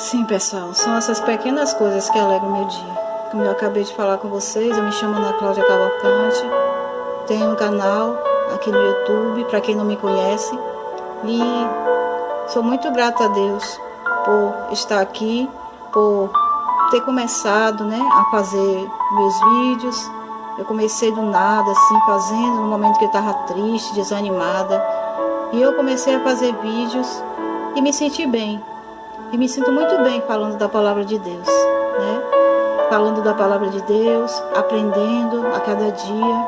Sim, pessoal, são essas pequenas coisas que alegram o meu dia. Como eu acabei de falar com vocês, eu me chamo Ana Cláudia Cavalcante, tenho um canal aqui no YouTube, para quem não me conhece, e sou muito grata a Deus por estar aqui, por ter começado, a fazer meus vídeos. Eu comecei do nada, assim, fazendo no momento que eu estava triste, desanimada, e eu comecei a fazer vídeos e me senti bem. E me sinto muito bem falando da palavra de Deus, Falando da palavra de Deus, aprendendo a cada dia,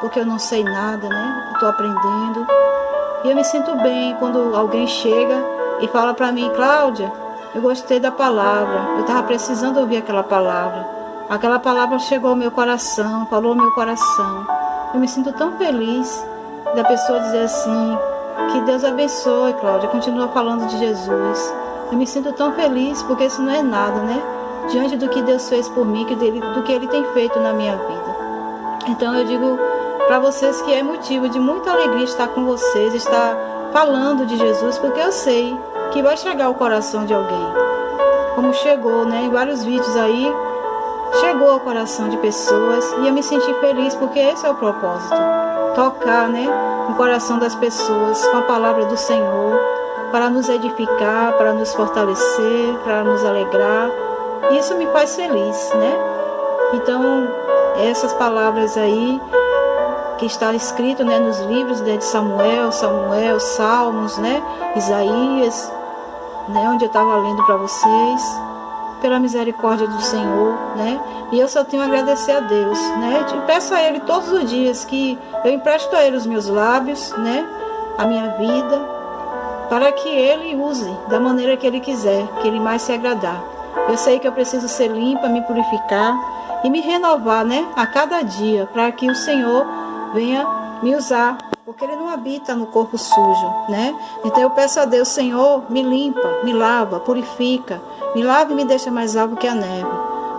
porque eu não sei nada, Eu estou aprendendo. E eu me sinto bem quando alguém chega e fala para mim: Cláudia, eu gostei da palavra, eu estava precisando ouvir aquela palavra. Aquela palavra chegou ao meu coração, falou ao meu coração. Eu me sinto tão feliz da pessoa dizer assim: que Deus abençoe, Cláudia, continua falando de Jesus. Eu me sinto tão feliz, porque isso não é nada, diante do que Deus fez por mim, do que Ele tem feito na minha vida. Então eu digo para vocês que é motivo de muita alegria estar com vocês, estar falando de Jesus, porque eu sei que vai chegar ao coração de alguém. Como chegou, em vários vídeos aí, chegou ao coração de pessoas, e eu me senti feliz, porque esse é o propósito. Tocar, no coração das pessoas com a palavra do Senhor, para nos edificar, para nos fortalecer, para nos alegrar. Isso me faz feliz, Então, essas palavras aí que está escrito, nos livros de Samuel, Salmos, Isaías, onde eu estava lendo para vocês, pela misericórdia do Senhor, E eu só tenho a agradecer a Deus, E peço a Ele todos os dias que eu empresto a Ele os meus lábios, a minha vida, para que Ele use da maneira que Ele quiser, que Ele mais se agradar. Eu sei que eu preciso ser limpa, me purificar e me renovar, a cada dia, para que o Senhor venha me usar, porque Ele não habita no corpo sujo, Então eu peço a Deus: Senhor, me limpa, me lava, purifica, me lava e me deixa mais alvo que a neve,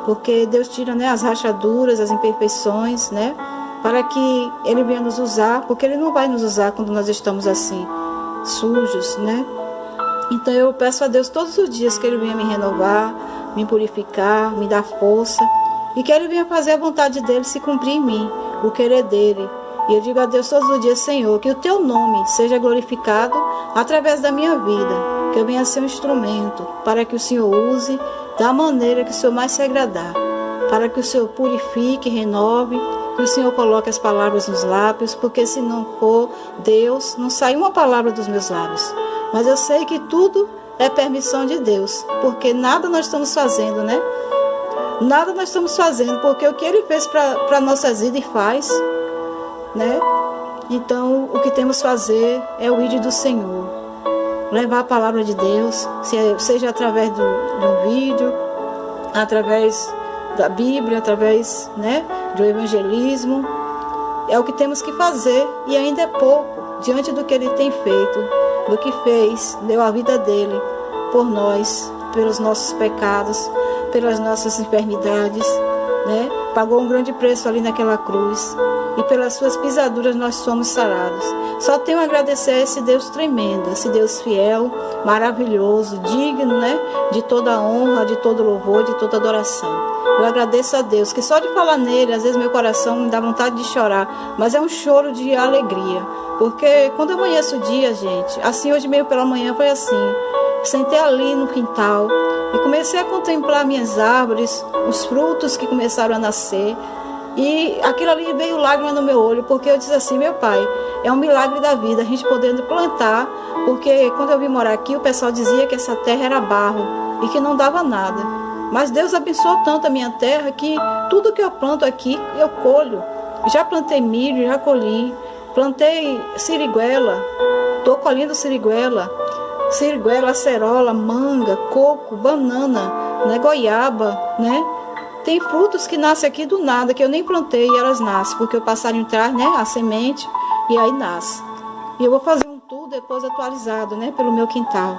porque Deus tira, as rachaduras, as imperfeições, para que Ele venha nos usar, porque Ele não vai nos usar quando nós estamos assim, sujos, Então eu peço a Deus todos os dias que Ele venha me renovar, me purificar, me dar força, e que Ele venha fazer a vontade dEle se cumprir em mim, o querer dEle. E eu digo a Deus todos os dias: Senhor, que o Teu nome seja glorificado através da minha vida, que eu venha ser um instrumento para que o Senhor use da maneira que o Senhor mais se agradar, para que o Senhor purifique, renove, que o Senhor coloque as palavras nos lábios, porque se não for Deus, não sai uma palavra dos meus lábios. Mas eu sei que tudo é permissão de Deus, porque nada nós estamos fazendo, Nada nós estamos fazendo, porque o que Ele fez para nossas vidas e faz, Então, o que temos que fazer é o ídolo do Senhor. Levar a palavra de Deus, seja através de um vídeo, através da Bíblia, através, do evangelismo. É o que temos que fazer, e ainda é pouco, diante do que Ele tem feito, do que fez, deu a vida dEle por nós, pelos nossos pecados, pelas nossas enfermidades, Pagou um grande preço ali naquela cruz, e pelas suas pisaduras nós somos sarados. Só tenho a agradecer a esse Deus tremendo, esse Deus fiel, maravilhoso, digno, de toda a honra, de todo louvor, de toda adoração. Eu agradeço a Deus, que só de falar nele, às vezes meu coração me dá vontade de chorar, mas é um choro de alegria, porque quando eu amanheço o dia, gente, assim hoje meio pela manhã foi assim, sentei ali no quintal e comecei a contemplar minhas árvores, os frutos que começaram a nascer, e aquilo ali veio lágrima no meu olho, porque eu disse assim: meu Pai, é um milagre da vida a gente podendo plantar, porque quando eu vim morar aqui o pessoal dizia que essa terra era barro e que não dava nada, mas Deus abençoou tanto a minha terra que tudo que eu planto aqui eu colho. Já plantei milho, já colhi, plantei siriguela, estou colhendo siriguela, acerola, manga, coco, banana, goiaba, Tem frutos que nascem aqui do nada, que eu nem plantei e elas nascem, porque o passarinho traz, a semente, e aí nasce. E eu vou fazer um tour depois atualizado, pelo meu quintal,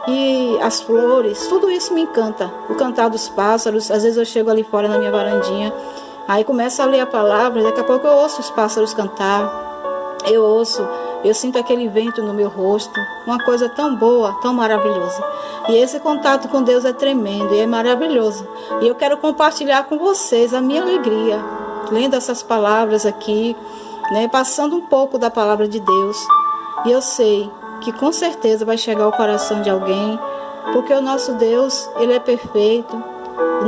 E as flores, tudo isso me encanta. O cantar dos pássaros, às vezes eu chego ali fora na minha varandinha, aí começo a ler a palavra, daqui a pouco eu ouço os pássaros cantar, eu ouço eu sinto aquele vento no meu rosto, uma coisa tão boa, tão maravilhosa. E esse contato com Deus é tremendo e é maravilhoso. E eu quero compartilhar com vocês a minha alegria, lendo essas palavras aqui, né, passando um pouco da palavra de Deus. E eu sei que com certeza vai chegar ao coração de alguém, porque o nosso Deus, ele é perfeito,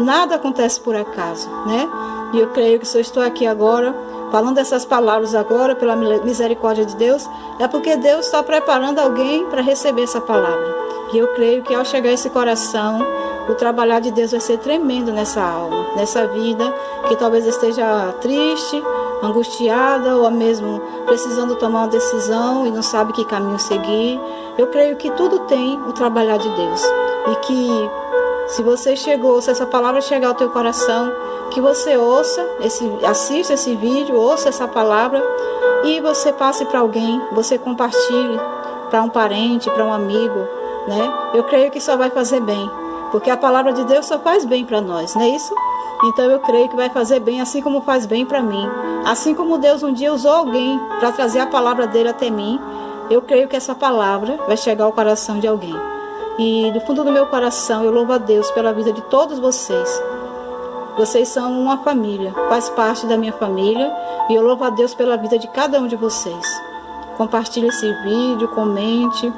nada acontece por acaso, né? E eu creio que se eu estou aqui agora, falando essas palavras agora, pela misericórdia de Deus, é porque Deus está preparando alguém para receber essa palavra. E eu creio que ao chegar esse coração, o trabalhar de Deus vai ser tremendo nessa alma, nessa vida, que talvez esteja triste, angustiada, ou mesmo precisando tomar uma decisão e não sabe que caminho seguir. Eu creio que tudo tem o trabalhar de Deus. E que se você chegou, se essa palavra chegar ao teu coração, que você ouça, assista esse vídeo, ouça essa palavra e você passe para alguém, você compartilhe para um parente, para um amigo, né? Eu creio que só vai fazer bem, porque a palavra de Deus só faz bem para nós, não é isso? Então eu creio que vai fazer bem, assim como faz bem para mim. Assim como Deus um dia usou alguém para trazer a palavra dele até mim, eu creio que essa palavra vai chegar ao coração de alguém. E do fundo do meu coração eu louvo a Deus pela vida de todos vocês. Vocês são uma família, faz parte da minha família, e eu louvo a Deus pela vida de cada um de vocês. Compartilhe esse vídeo, comente,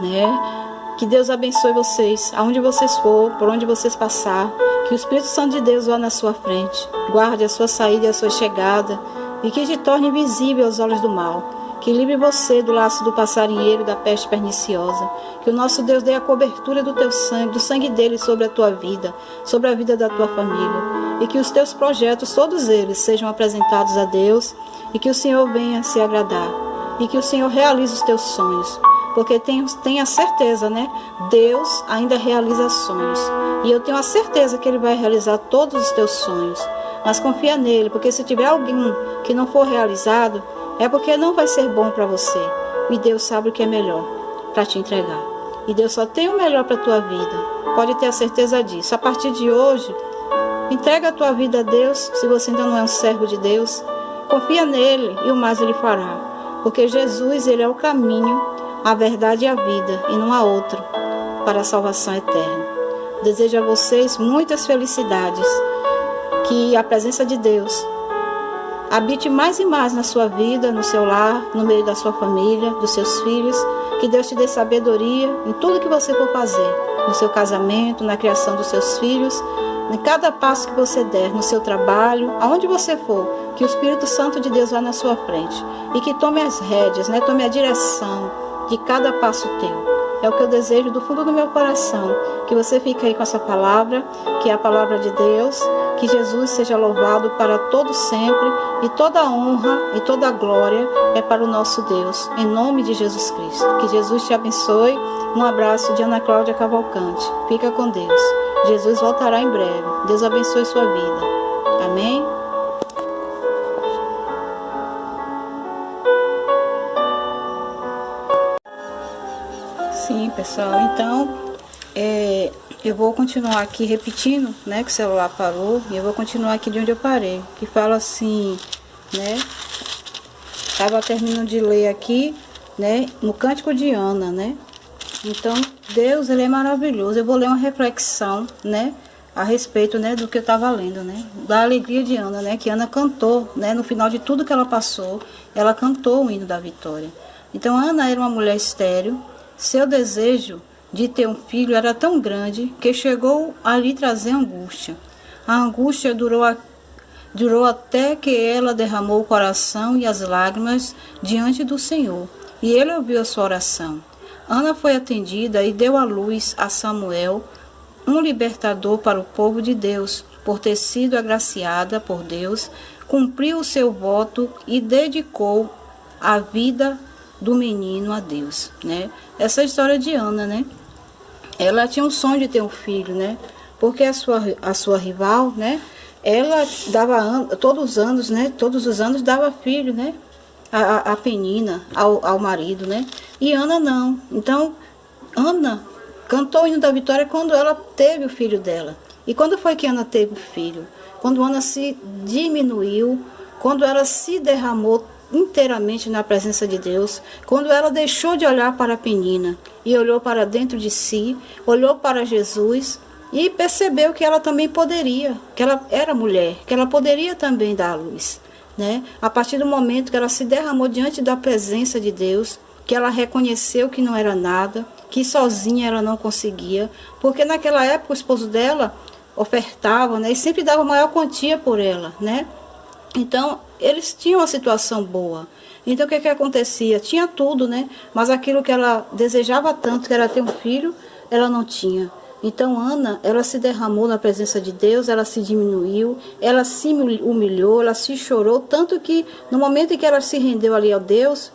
né? Que Deus abençoe vocês, aonde vocês for, por onde vocês passar. Que o Espírito Santo de Deus vá na sua frente, guarde a sua saída e a sua chegada, e que te torne invisível aos olhos do mal. Que livre você do laço do passarinheiro e da peste perniciosa. Que o nosso Deus dê a cobertura do teu sangue, do sangue dele sobre a tua vida, sobre a vida da tua família. E que os teus projetos, todos eles, sejam apresentados a Deus, e que o Senhor venha se agradar. E que o Senhor realize os teus sonhos. Porque tenha certeza, né? Deus ainda realiza sonhos. E eu tenho a certeza que Ele vai realizar todos os teus sonhos. Mas confia nele, porque se tiver algum que não for realizado, é porque não vai ser bom para você. E Deus sabe o que é melhor para te entregar. E Deus só tem o melhor para a tua vida. Pode ter a certeza disso. A partir de hoje, entrega a tua vida a Deus. Se você ainda não é um servo de Deus, confia nele e o mais Ele fará. Porque Jesus, Ele é o caminho, a verdade e a vida, e não há outro para a salvação eterna. Desejo a vocês muitas felicidades. Que a presença de Deus habite mais e mais na sua vida, no seu lar, no meio da sua família, dos seus filhos. Que Deus te dê sabedoria em tudo que você for fazer, no seu casamento, na criação dos seus filhos, em cada passo que você der, no seu trabalho, aonde você for. Que o Espírito Santo de Deus vá na sua frente e que tome as rédeas, né? Tome a direção de cada passo teu. É o que eu desejo do fundo do meu coração, que você fique aí com essa palavra, que é a palavra de Deus, que Jesus seja louvado para todo sempre, e toda a honra e toda a glória é para o nosso Deus, em nome de Jesus Cristo. Que Jesus te abençoe. Um abraço de Ana Cláudia Cavalcante. Fica com Deus. Jesus voltará em breve. Deus abençoe sua vida. Amém? Sim, pessoal, então eu vou continuar aqui repetindo, né, que o celular parou, e eu vou continuar aqui de onde eu parei, que fala assim, né, estava terminando de ler aqui, né, no Cântico de Ana, né, então Deus, Ele é maravilhoso. Eu vou ler uma reflexão, né, a respeito, né, do que eu estava lendo, né, da alegria de Ana, né, que Ana cantou, né, no final de tudo que ela passou, ela cantou o hino da vitória. Então Ana era uma mulher estéril. Seu desejo de ter um filho era tão grande que chegou a lhe trazer angústia. A angústia durou até que ela derramou o coração e as lágrimas diante do Senhor, e Ele ouviu a sua oração. Ana foi atendida e deu à luz a Samuel, um libertador para o povo de Deus. Por ter sido agraciada por Deus, cumpriu o seu voto e dedicou a vida do menino a Deus, né? Essa é a história de Ana, né? Ela tinha um sonho de ter um filho, né? Porque a sua rival, né? Ela dava todos os anos dava filho, né? A Penina, ao marido, né? E Ana não. Então, Ana cantou o hino da vitória quando ela teve o filho dela. E quando foi que Ana teve o filho? Quando Ana se diminuiu, quando ela se derramou inteiramente na presença de Deus, quando ela deixou de olhar para Penina e olhou para dentro de si, olhou para Jesus e percebeu que ela também poderia, que ela era mulher, que ela poderia também dar à luz, né? A partir do momento que ela se derramou diante da presença de Deus, que ela reconheceu que não era nada, que sozinha ela não conseguia, porque naquela época o esposo dela ofertava, né, e sempre dava maior quantia por ela, né? Então, eles tinham uma situação boa. Então, o que acontecia? Tinha tudo, né? Mas aquilo que ela desejava tanto, que era ter um filho, ela não tinha. Então, Ana, ela se derramou na presença de Deus, ela se diminuiu, ela se humilhou, ela se chorou, tanto que no momento em que ela se rendeu ali ao Deus,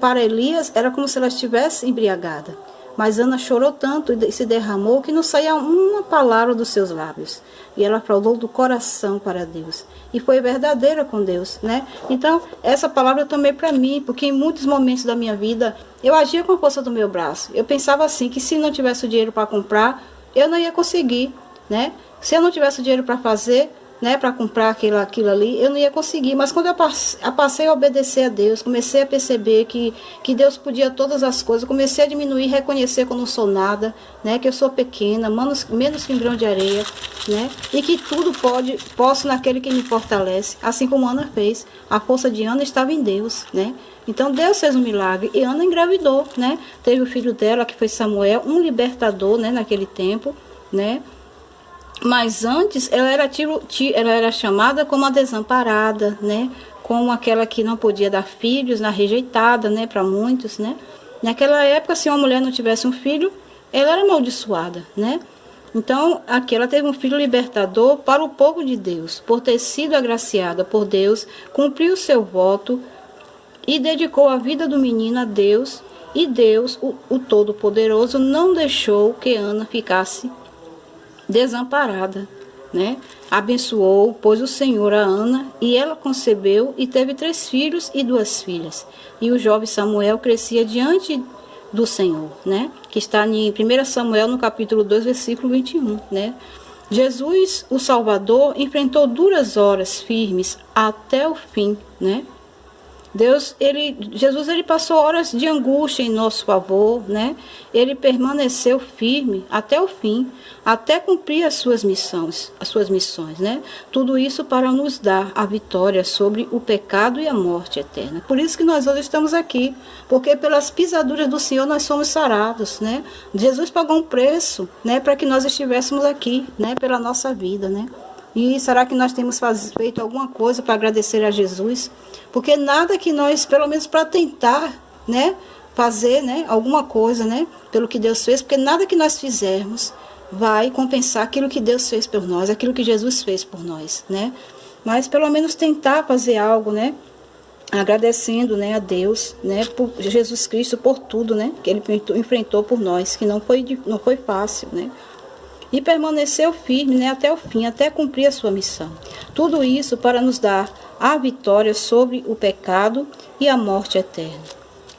para Elias, era como se ela estivesse embriagada. Mas Ana chorou tanto e se derramou que não saía uma palavra dos seus lábios. E ela falou do coração para Deus. E foi verdadeira com Deus, né? Então, essa palavra eu tomei para mim, porque em muitos momentos da minha vida, eu agia com a força do meu braço. Eu pensava assim, que se não tivesse o dinheiro para comprar, eu não ia conseguir, né? Se eu não tivesse o dinheiro para fazer, né, para comprar aquilo ali, eu não ia conseguir. Mas quando eu passei a obedecer a Deus, comecei a perceber que Deus podia todas as coisas, comecei a diminuir, reconhecer que eu não sou nada, né, que eu sou pequena, menos que um grão de areia, né, e que tudo posso naquele que me fortalece, assim como Ana fez. A força de Ana estava em Deus, né. Então Deus fez um milagre e Ana engravidou, né, teve o filho dela, que foi Samuel, um libertador, né, naquele tempo, né. Mas antes ela era chamada como a desamparada, né? Como aquela que não podia dar filhos, na rejeitada, né? Para muitos, né? Naquela época, se uma mulher não tivesse um filho, ela era amaldiçoada, né? Então, aqui ela teve um filho libertador para o povo de Deus, por ter sido agraciada por Deus, cumpriu o seu voto e dedicou a vida do menino a Deus. E Deus, o Todo-Poderoso, não deixou que Ana ficasse desamparada, né? Abençoou, pôs o Senhor a Ana, e ela concebeu e teve 3 filhos e 2 filhas. E o jovem Samuel crescia diante do Senhor, né? Que está em 1 Samuel, no capítulo 2, versículo 21, né? Jesus, o Salvador, enfrentou duras horas firmes até o fim, né? Jesus passou horas de angústia em nosso favor, né? Ele permaneceu firme até o fim, até cumprir as suas missões, né? Tudo isso para nos dar a vitória sobre o pecado e a morte eterna. Por isso que nós hoje estamos aqui, porque pelas pisaduras do Senhor nós somos sarados, né? Jesus pagou um preço, né, para que nós estivéssemos aqui, né, pela nossa vida, né? E será que nós temos feito alguma coisa para agradecer a Jesus? Porque nada que nós, pelo menos para tentar, né, fazer, né, alguma coisa, né, pelo que Deus fez, porque nada que nós fizermos vai compensar aquilo que Deus fez por nós, aquilo que Jesus fez por nós, né? Mas pelo menos tentar fazer algo, né, agradecendo, né, a Deus, né, por Jesus Cristo, por tudo, né, que Ele enfrentou por nós, que não foi fácil, né? E permaneceu firme, né, até o fim, até cumprir a sua missão. Tudo isso para nos dar a vitória sobre o pecado e a morte eterna.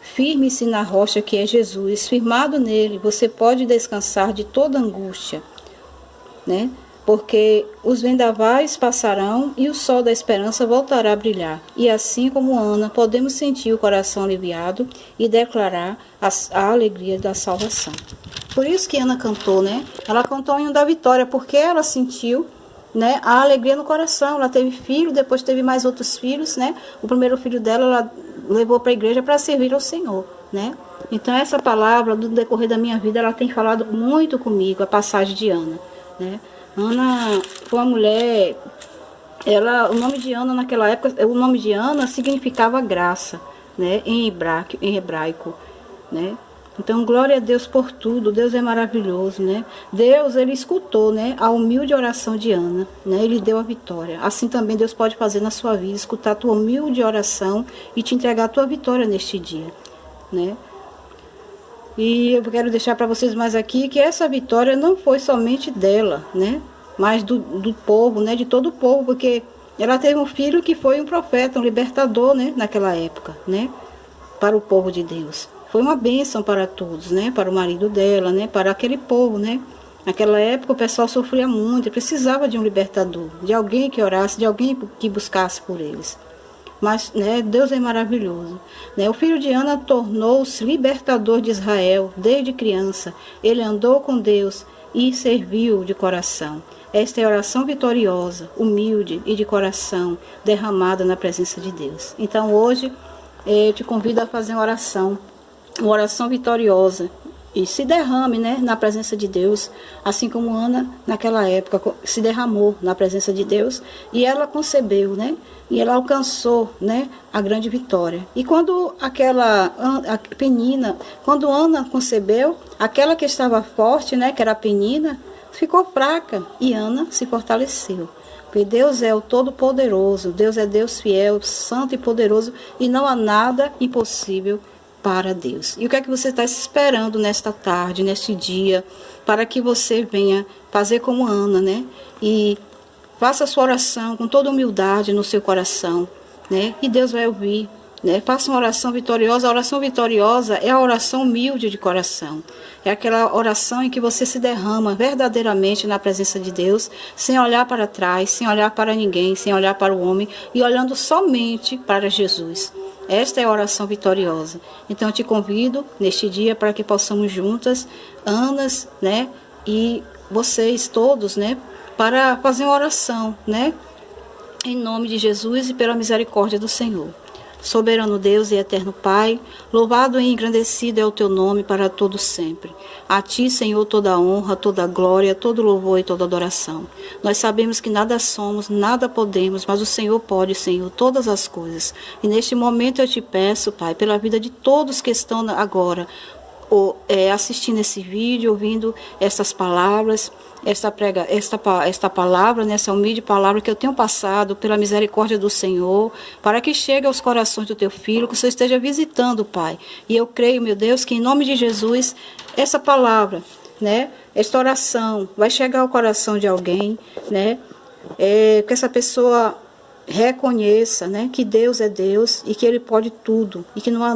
Firme-se na rocha que é Jesus, firmado nele, você pode descansar de toda angústia, né? Porque os vendavais passarão e o sol da esperança voltará a brilhar. E assim como Ana, podemos sentir o coração aliviado e declarar a alegria da salvação. Por isso que Ana cantou, né? Ela cantou o hino da vitória, porque ela sentiu, né, a alegria no coração. Ela teve filho, depois teve mais outros filhos, né? O primeiro filho dela, ela levou para a igreja para servir ao Senhor, né? Então essa palavra, do decorrer da minha vida, ela tem falado muito comigo, a passagem de Ana, né? Ana foi uma mulher, o nome de Ana naquela época, o nome de Ana significava graça, né, em hebraico, né? Então, glória a Deus por tudo. Deus é maravilhoso, né? Deus, Ele escutou, né, a humilde oração de Ana, né? Ele deu a vitória. Assim também Deus pode fazer na sua vida, escutar a tua humilde oração e te entregar a tua vitória neste dia, né? E eu quero deixar para vocês mais aqui que essa vitória não foi somente dela, né? Mas do povo, né? De todo o povo, porque ela teve um filho que foi um profeta, um libertador, né? Naquela época, né? Para o povo de Deus. Foi uma bênção para todos, né? Para o marido dela, né? Para aquele povo, né? Naquela época o pessoal sofria muito, precisava de um libertador, de alguém que orasse, de alguém que buscasse por eles. mas, né, Deus é maravilhoso. Né? O filho de Ana tornou-se libertador de Israel desde criança. Ele andou com Deus e serviu de coração. Esta é a oração vitoriosa, humilde e de coração, derramada na presença de Deus. Então hoje eu te convido a fazer uma oração vitoriosa. E se derrame, né, na presença de Deus, assim como Ana, naquela época, se derramou na presença de Deus, e ela concebeu, né, e ela alcançou, né, a grande vitória. E quando quando Ana concebeu, aquela que estava forte, né, que era a Penina, ficou fraca, e Ana se fortaleceu. Porque Deus é o Todo-Poderoso, Deus é Deus fiel, santo e poderoso, e não há nada impossível para Deus. E o que é que você está esperando nesta tarde, neste dia, para que você venha fazer como Ana, né? E faça a sua oração com toda humildade no seu coração, né? E Deus vai ouvir, né? Faça uma oração vitoriosa. A oração vitoriosa é a oração humilde de coração. É aquela oração em que você se derrama verdadeiramente na presença de Deus, sem olhar para trás, sem olhar para ninguém, sem olhar para o homem, e olhando somente para Jesus. Esta é a oração vitoriosa. Então eu te convido neste dia para que possamos juntas, Anas, né, e vocês todos, né, para fazer uma oração, né, em nome de Jesus e pela misericórdia do Senhor. Soberano Deus e eterno Pai, louvado e engrandecido é o teu nome para todo sempre. A ti, Senhor, toda a honra, toda a glória, todo louvor e toda adoração. Nós sabemos que nada somos, nada podemos, mas o Senhor pode, Senhor, todas as coisas. E neste momento eu te peço, Pai, pela vida de todos que estão agora assistindo esse vídeo, ouvindo essas palavras, esta palavra, nessa humilde palavra que eu tenho passado pela misericórdia do Senhor, para que chegue aos corações do teu filho, que o Senhor esteja visitando, Pai. E eu creio, meu Deus, que em nome de Jesus, essa palavra, né, esta oração vai chegar ao coração de alguém, né, que essa pessoa reconheça, né, que Deus é Deus e que Ele pode tudo e que não há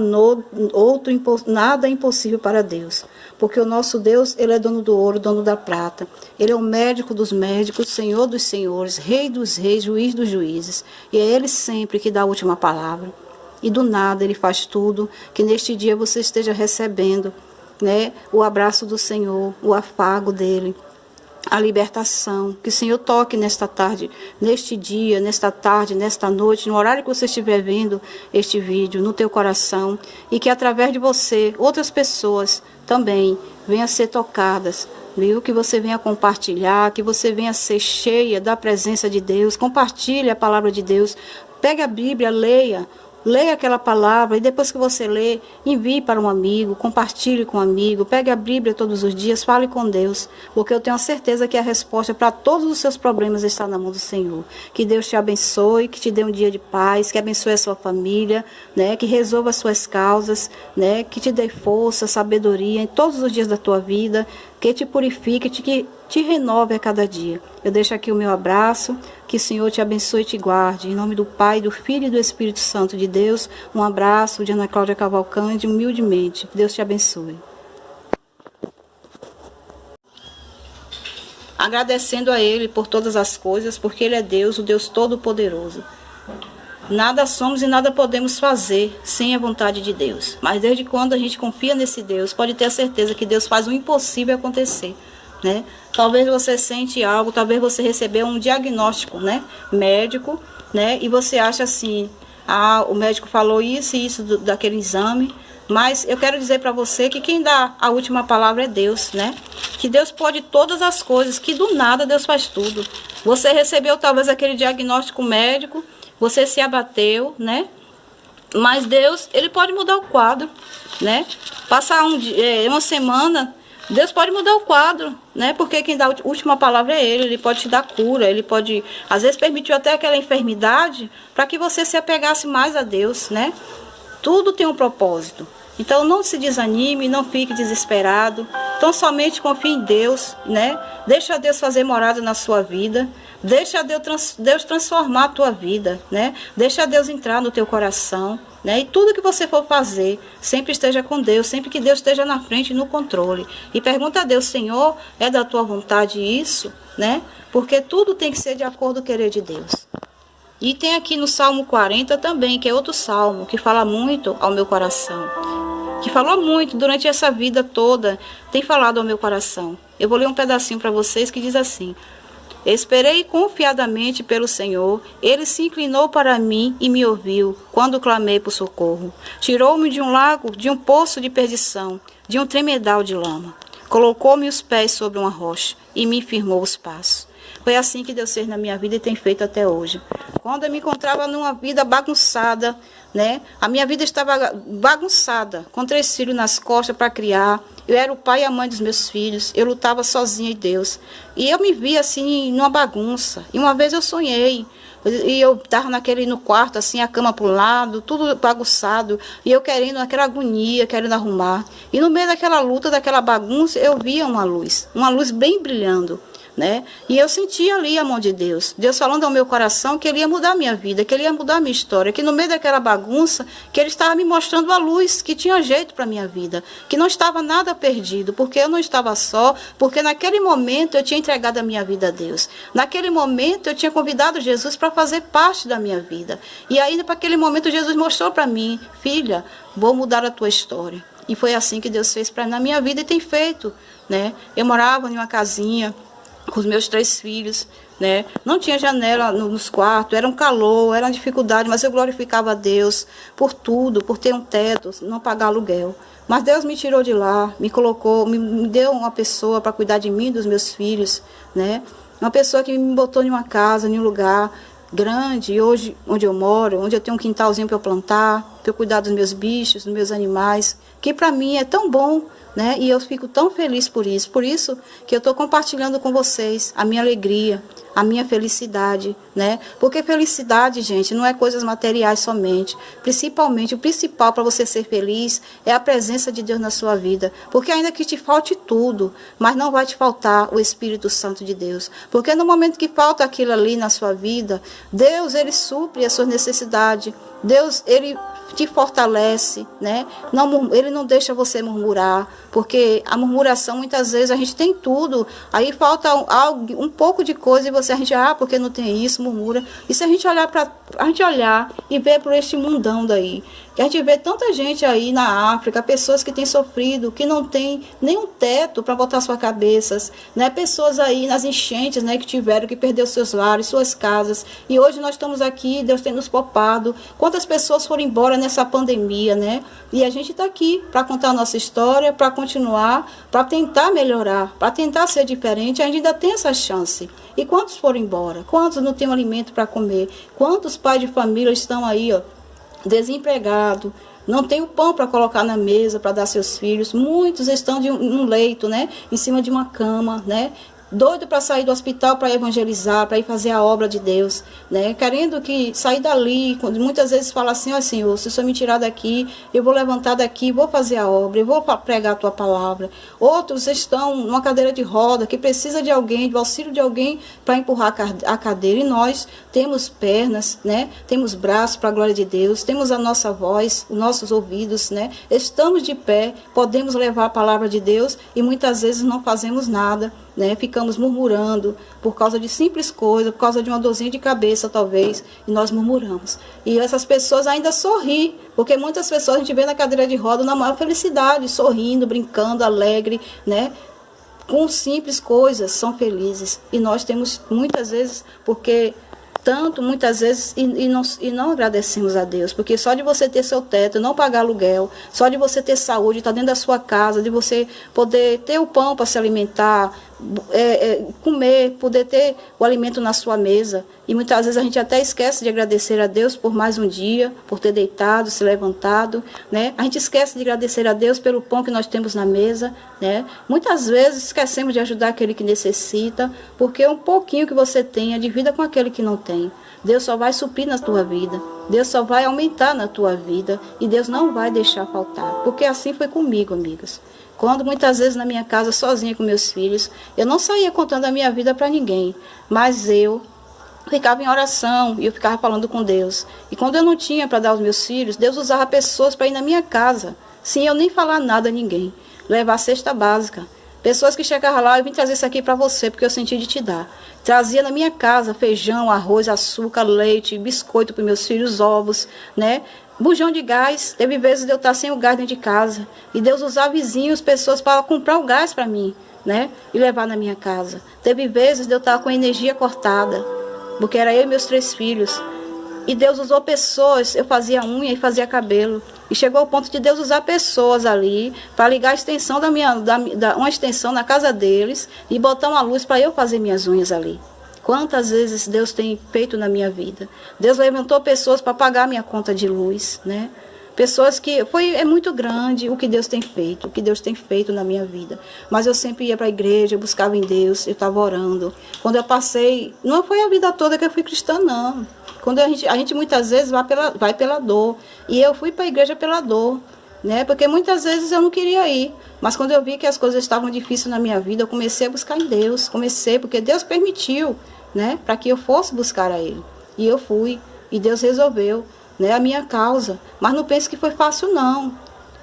nada impossível para Deus, porque o nosso Deus, Ele é dono do ouro, dono da prata, Ele é o médico dos médicos, Senhor dos senhores, Rei dos reis, Juiz dos juízes, e é Ele sempre que dá a última palavra, e do nada Ele faz tudo. Que neste dia você esteja recebendo, né, o abraço do Senhor, o afago dEle, a libertação, que o Senhor toque nesta tarde, neste dia, nesta tarde, nesta noite, no horário que você estiver vendo este vídeo, no teu coração, e que através de você, outras pessoas também venham a ser tocadas, viu? Que você venha compartilhar, que você venha ser cheia da presença de Deus, compartilhe a palavra de Deus, pegue a Bíblia, leia aquela palavra e depois que você lê, envie para um amigo, compartilhe com um amigo, pegue a Bíblia todos os dias, fale com Deus, porque eu tenho a certeza que a resposta para todos os seus problemas está na mão do Senhor. Que Deus te abençoe, que te dê um dia de paz, que abençoe a sua família, né, que resolva as suas causas, né, que te dê força, sabedoria em todos os dias da tua vida, que te purifique, que te renove a cada dia. Eu deixo aqui o meu abraço, que o Senhor te abençoe e te guarde. Em nome do Pai, do Filho e do Espírito Santo de Deus, um abraço de Ana Cláudia Cavalcante, humildemente. Deus te abençoe. Agradecendo a Ele por todas as coisas, porque Ele é Deus, o Deus Todo-Poderoso. Nada somos e nada podemos fazer sem a vontade de Deus. Mas desde quando a gente confia nesse Deus, pode ter a certeza que Deus faz o impossível acontecer, né? Talvez você sente algo, talvez você recebeu um diagnóstico, né, médico, né, e você acha assim, o médico falou isso e isso daquele exame, mas eu quero dizer para você que quem dá a última palavra é Deus, né? Que Deus pode todas as coisas, que do nada Deus faz tudo. Você recebeu talvez aquele diagnóstico médico, você se abateu, né? Mas Deus, Ele pode mudar o quadro, né? Passar uma semana, Deus pode mudar o quadro, né? Porque quem dá a última palavra é Ele pode te dar cura, Ele pode, às vezes, permitiu até aquela enfermidade para que você se apegasse mais a Deus, né? Tudo tem um propósito. Então não se desanime, não fique desesperado. Então somente confie em Deus, né? Deixa Deus fazer morada na sua vida. Deixa Deus transformar a tua vida, né? Deixa Deus entrar no teu coração, né? E tudo que você for fazer, sempre esteja com Deus, sempre que Deus esteja na frente e no controle. E pergunta a Deus, Senhor, é da tua vontade isso, né? Porque tudo tem que ser de acordo com o querer de Deus. E tem aqui no Salmo 40 também, que é outro salmo, que fala muito ao meu coração. Que falou muito durante essa vida toda, tem falado ao meu coração. Eu vou ler um pedacinho para vocês que diz assim: esperei confiadamente pelo Senhor, Ele se inclinou para mim e me ouviu, quando clamei por socorro. Tirou-me de um lago, de um poço de perdição, de um tremedal de lama. Colocou-me os pés sobre uma rocha e me firmou os passos. Foi assim que Deus fez na minha vida e tem feito até hoje. Quando eu me encontrava numa vida bagunçada, né? A minha vida estava bagunçada, com 3 filhos nas costas para criar. Eu era o pai e a mãe dos meus filhos. Eu lutava sozinha em Deus. E eu me via assim, numa bagunça. E uma vez eu sonhei. E eu estava no quarto, assim, a cama para um lado, tudo bagunçado. E eu querendo, aquela agonia, querendo arrumar. E no meio daquela luta, daquela bagunça, eu via uma luz bem brilhando. Né? E eu sentia ali a mão de Deus. Deus falando ao meu coração que Ele ia mudar a minha vida, que Ele ia mudar a minha história, que no meio daquela bagunça, que Ele estava me mostrando a luz, que tinha jeito para a minha vida, que não estava nada perdido, porque eu não estava só, porque naquele momento eu tinha entregado a minha vida a Deus. Naquele momento eu tinha convidado Jesus para fazer parte da minha vida. E ainda para aquele momento Jesus mostrou para mim: filha, vou mudar a tua história. E foi assim que Deus fez na minha vida e tem feito. Né? Eu morava em uma casinha com os meus 3 filhos, né? Não tinha janela nos quartos, era um calor, era uma dificuldade, mas eu glorificava a Deus por tudo, por ter um teto, não pagar aluguel. Mas Deus me tirou de lá, me colocou, me deu uma pessoa para cuidar de mim e dos meus filhos, né? Uma pessoa que me botou em uma casa, em um lugar grande, e hoje onde eu moro, onde eu tenho um quintalzinho para eu plantar, para eu cuidar dos meus bichos, dos meus animais, que para mim é tão bom. Né? E eu fico tão feliz por isso que eu estou compartilhando com vocês a minha alegria, a minha felicidade, né? Porque felicidade, gente, não é coisas materiais somente. Principalmente, o principal para você ser feliz é a presença de Deus na sua vida. Porque ainda que te falte tudo, mas não vai te faltar o Espírito Santo de Deus. Porque no momento que falta aquilo ali na sua vida, Deus, Ele supre as suas necessidades. Deus, Ele te fortalece, né? Ele não deixa você murmurar, porque a murmuração, muitas vezes, a gente tem tudo, aí falta um pouco de coisa e a gente, porque não tem isso, murmura. E se a gente olhar e ver por este mundão daí, que a gente vê tanta gente aí na África, pessoas que têm sofrido, que não tem nenhum teto para botar suas cabeças, né? Pessoas aí nas enchentes, né, que perderam seus lares, suas casas, e hoje nós estamos aqui, Deus tem nos poupado. Quantas pessoas foram embora nessa pandemia, né? E a gente está aqui para contar a nossa história, para continuar, para tentar melhorar, para tentar ser diferente. A gente ainda tem essa chance. E quantos foram embora? Quantos não têm um alimento para comer? Quantos pais de família estão aí, desempregados? Não tem o pão para colocar na mesa para dar aos seus filhos. Muitos estão num leito, né? Em cima de uma cama, né? Doido para sair do hospital para evangelizar, para ir fazer a obra de Deus, né? Querendo que sair dali, muitas vezes fala assim: ó Senhor, se o Senhor me tirar daqui, eu vou levantar daqui, vou fazer a obra, eu vou pregar a tua palavra. Outros estão numa cadeira de roda, que precisa de alguém, do auxílio de alguém para empurrar a cadeira. E nós temos pernas, né? Temos braços para a glória de Deus, temos a nossa voz, os nossos ouvidos, né? Estamos de pé, podemos levar a palavra de Deus e muitas vezes não fazemos nada, né? Ficamos murmurando por causa de simples coisas, por causa de uma dorzinha de cabeça, talvez, e nós murmuramos. E essas pessoas ainda sorriem, porque muitas pessoas a gente vê na cadeira de roda na maior felicidade, sorrindo, brincando, alegre, né? Com simples coisas, são felizes. E nós temos muitas vezes, muitas vezes, e não agradecemos a Deus, porque só de você ter seu teto, não pagar aluguel, só de você ter saúde, estar dentro da sua casa, de você poder ter o pão para se alimentar, comer, poder ter o alimento na sua mesa. E muitas vezes a gente até esquece de agradecer a Deus por mais um dia, por ter deitado, se levantado, né? A gente esquece de agradecer a Deus pelo pão que nós temos na mesa, né? Muitas vezes esquecemos de ajudar aquele que necessita, porque um pouquinho que você tenha divida com aquele que não tem. Deus só vai suprir na tua vida, Deus só vai aumentar na tua vida e Deus não vai deixar faltar, porque assim foi comigo, amigas. Quando muitas vezes na minha casa, sozinha com meus filhos, eu não saía contando a minha vida para ninguém, mas eu ficava em oração e eu ficava falando com Deus. E quando eu não tinha para dar aos meus filhos, Deus usava pessoas para ir na minha casa, sem eu nem falar nada a ninguém, levar a cesta básica. Pessoas que chegavam lá, eu vim trazer isso aqui para você, porque eu senti de te dar. Trazia na minha casa feijão, arroz, açúcar, leite, biscoito para meus filhos, ovos, né? Bujão de gás. Teve vezes de eu estar sem o gás dentro de casa. E Deus usava vizinhos, pessoas para comprar o gás para mim, né? E levar na minha casa. Teve vezes de eu estar com a energia cortada, porque era eu e meus 3 filhos. E Deus usou pessoas, eu fazia unha e fazia cabelo. E chegou ao ponto de Deus usar pessoas ali para ligar a extensão uma extensão na casa deles e botar uma luz para eu fazer minhas unhas ali. Quantas vezes Deus tem feito na minha vida? Deus levantou pessoas para pagar minha conta de luz, né? Pessoas que é muito grande o que Deus tem feito, o que Deus tem feito na minha vida. Mas eu sempre ia para a igreja, eu buscava em Deus, eu estava orando. Quando eu passei, não foi a vida toda que eu fui cristã, não. Quando a gente muitas vezes vai pela dor. E eu fui para a igreja pela dor, né? Porque muitas vezes eu não queria ir. Mas quando eu vi que as coisas estavam difíceis na minha vida, eu comecei a buscar em Deus. Porque Deus permitiu, né? Para que eu fosse buscar a Ele. E eu fui. E Deus resolveu, né, a minha causa. Mas não pense que foi fácil, não.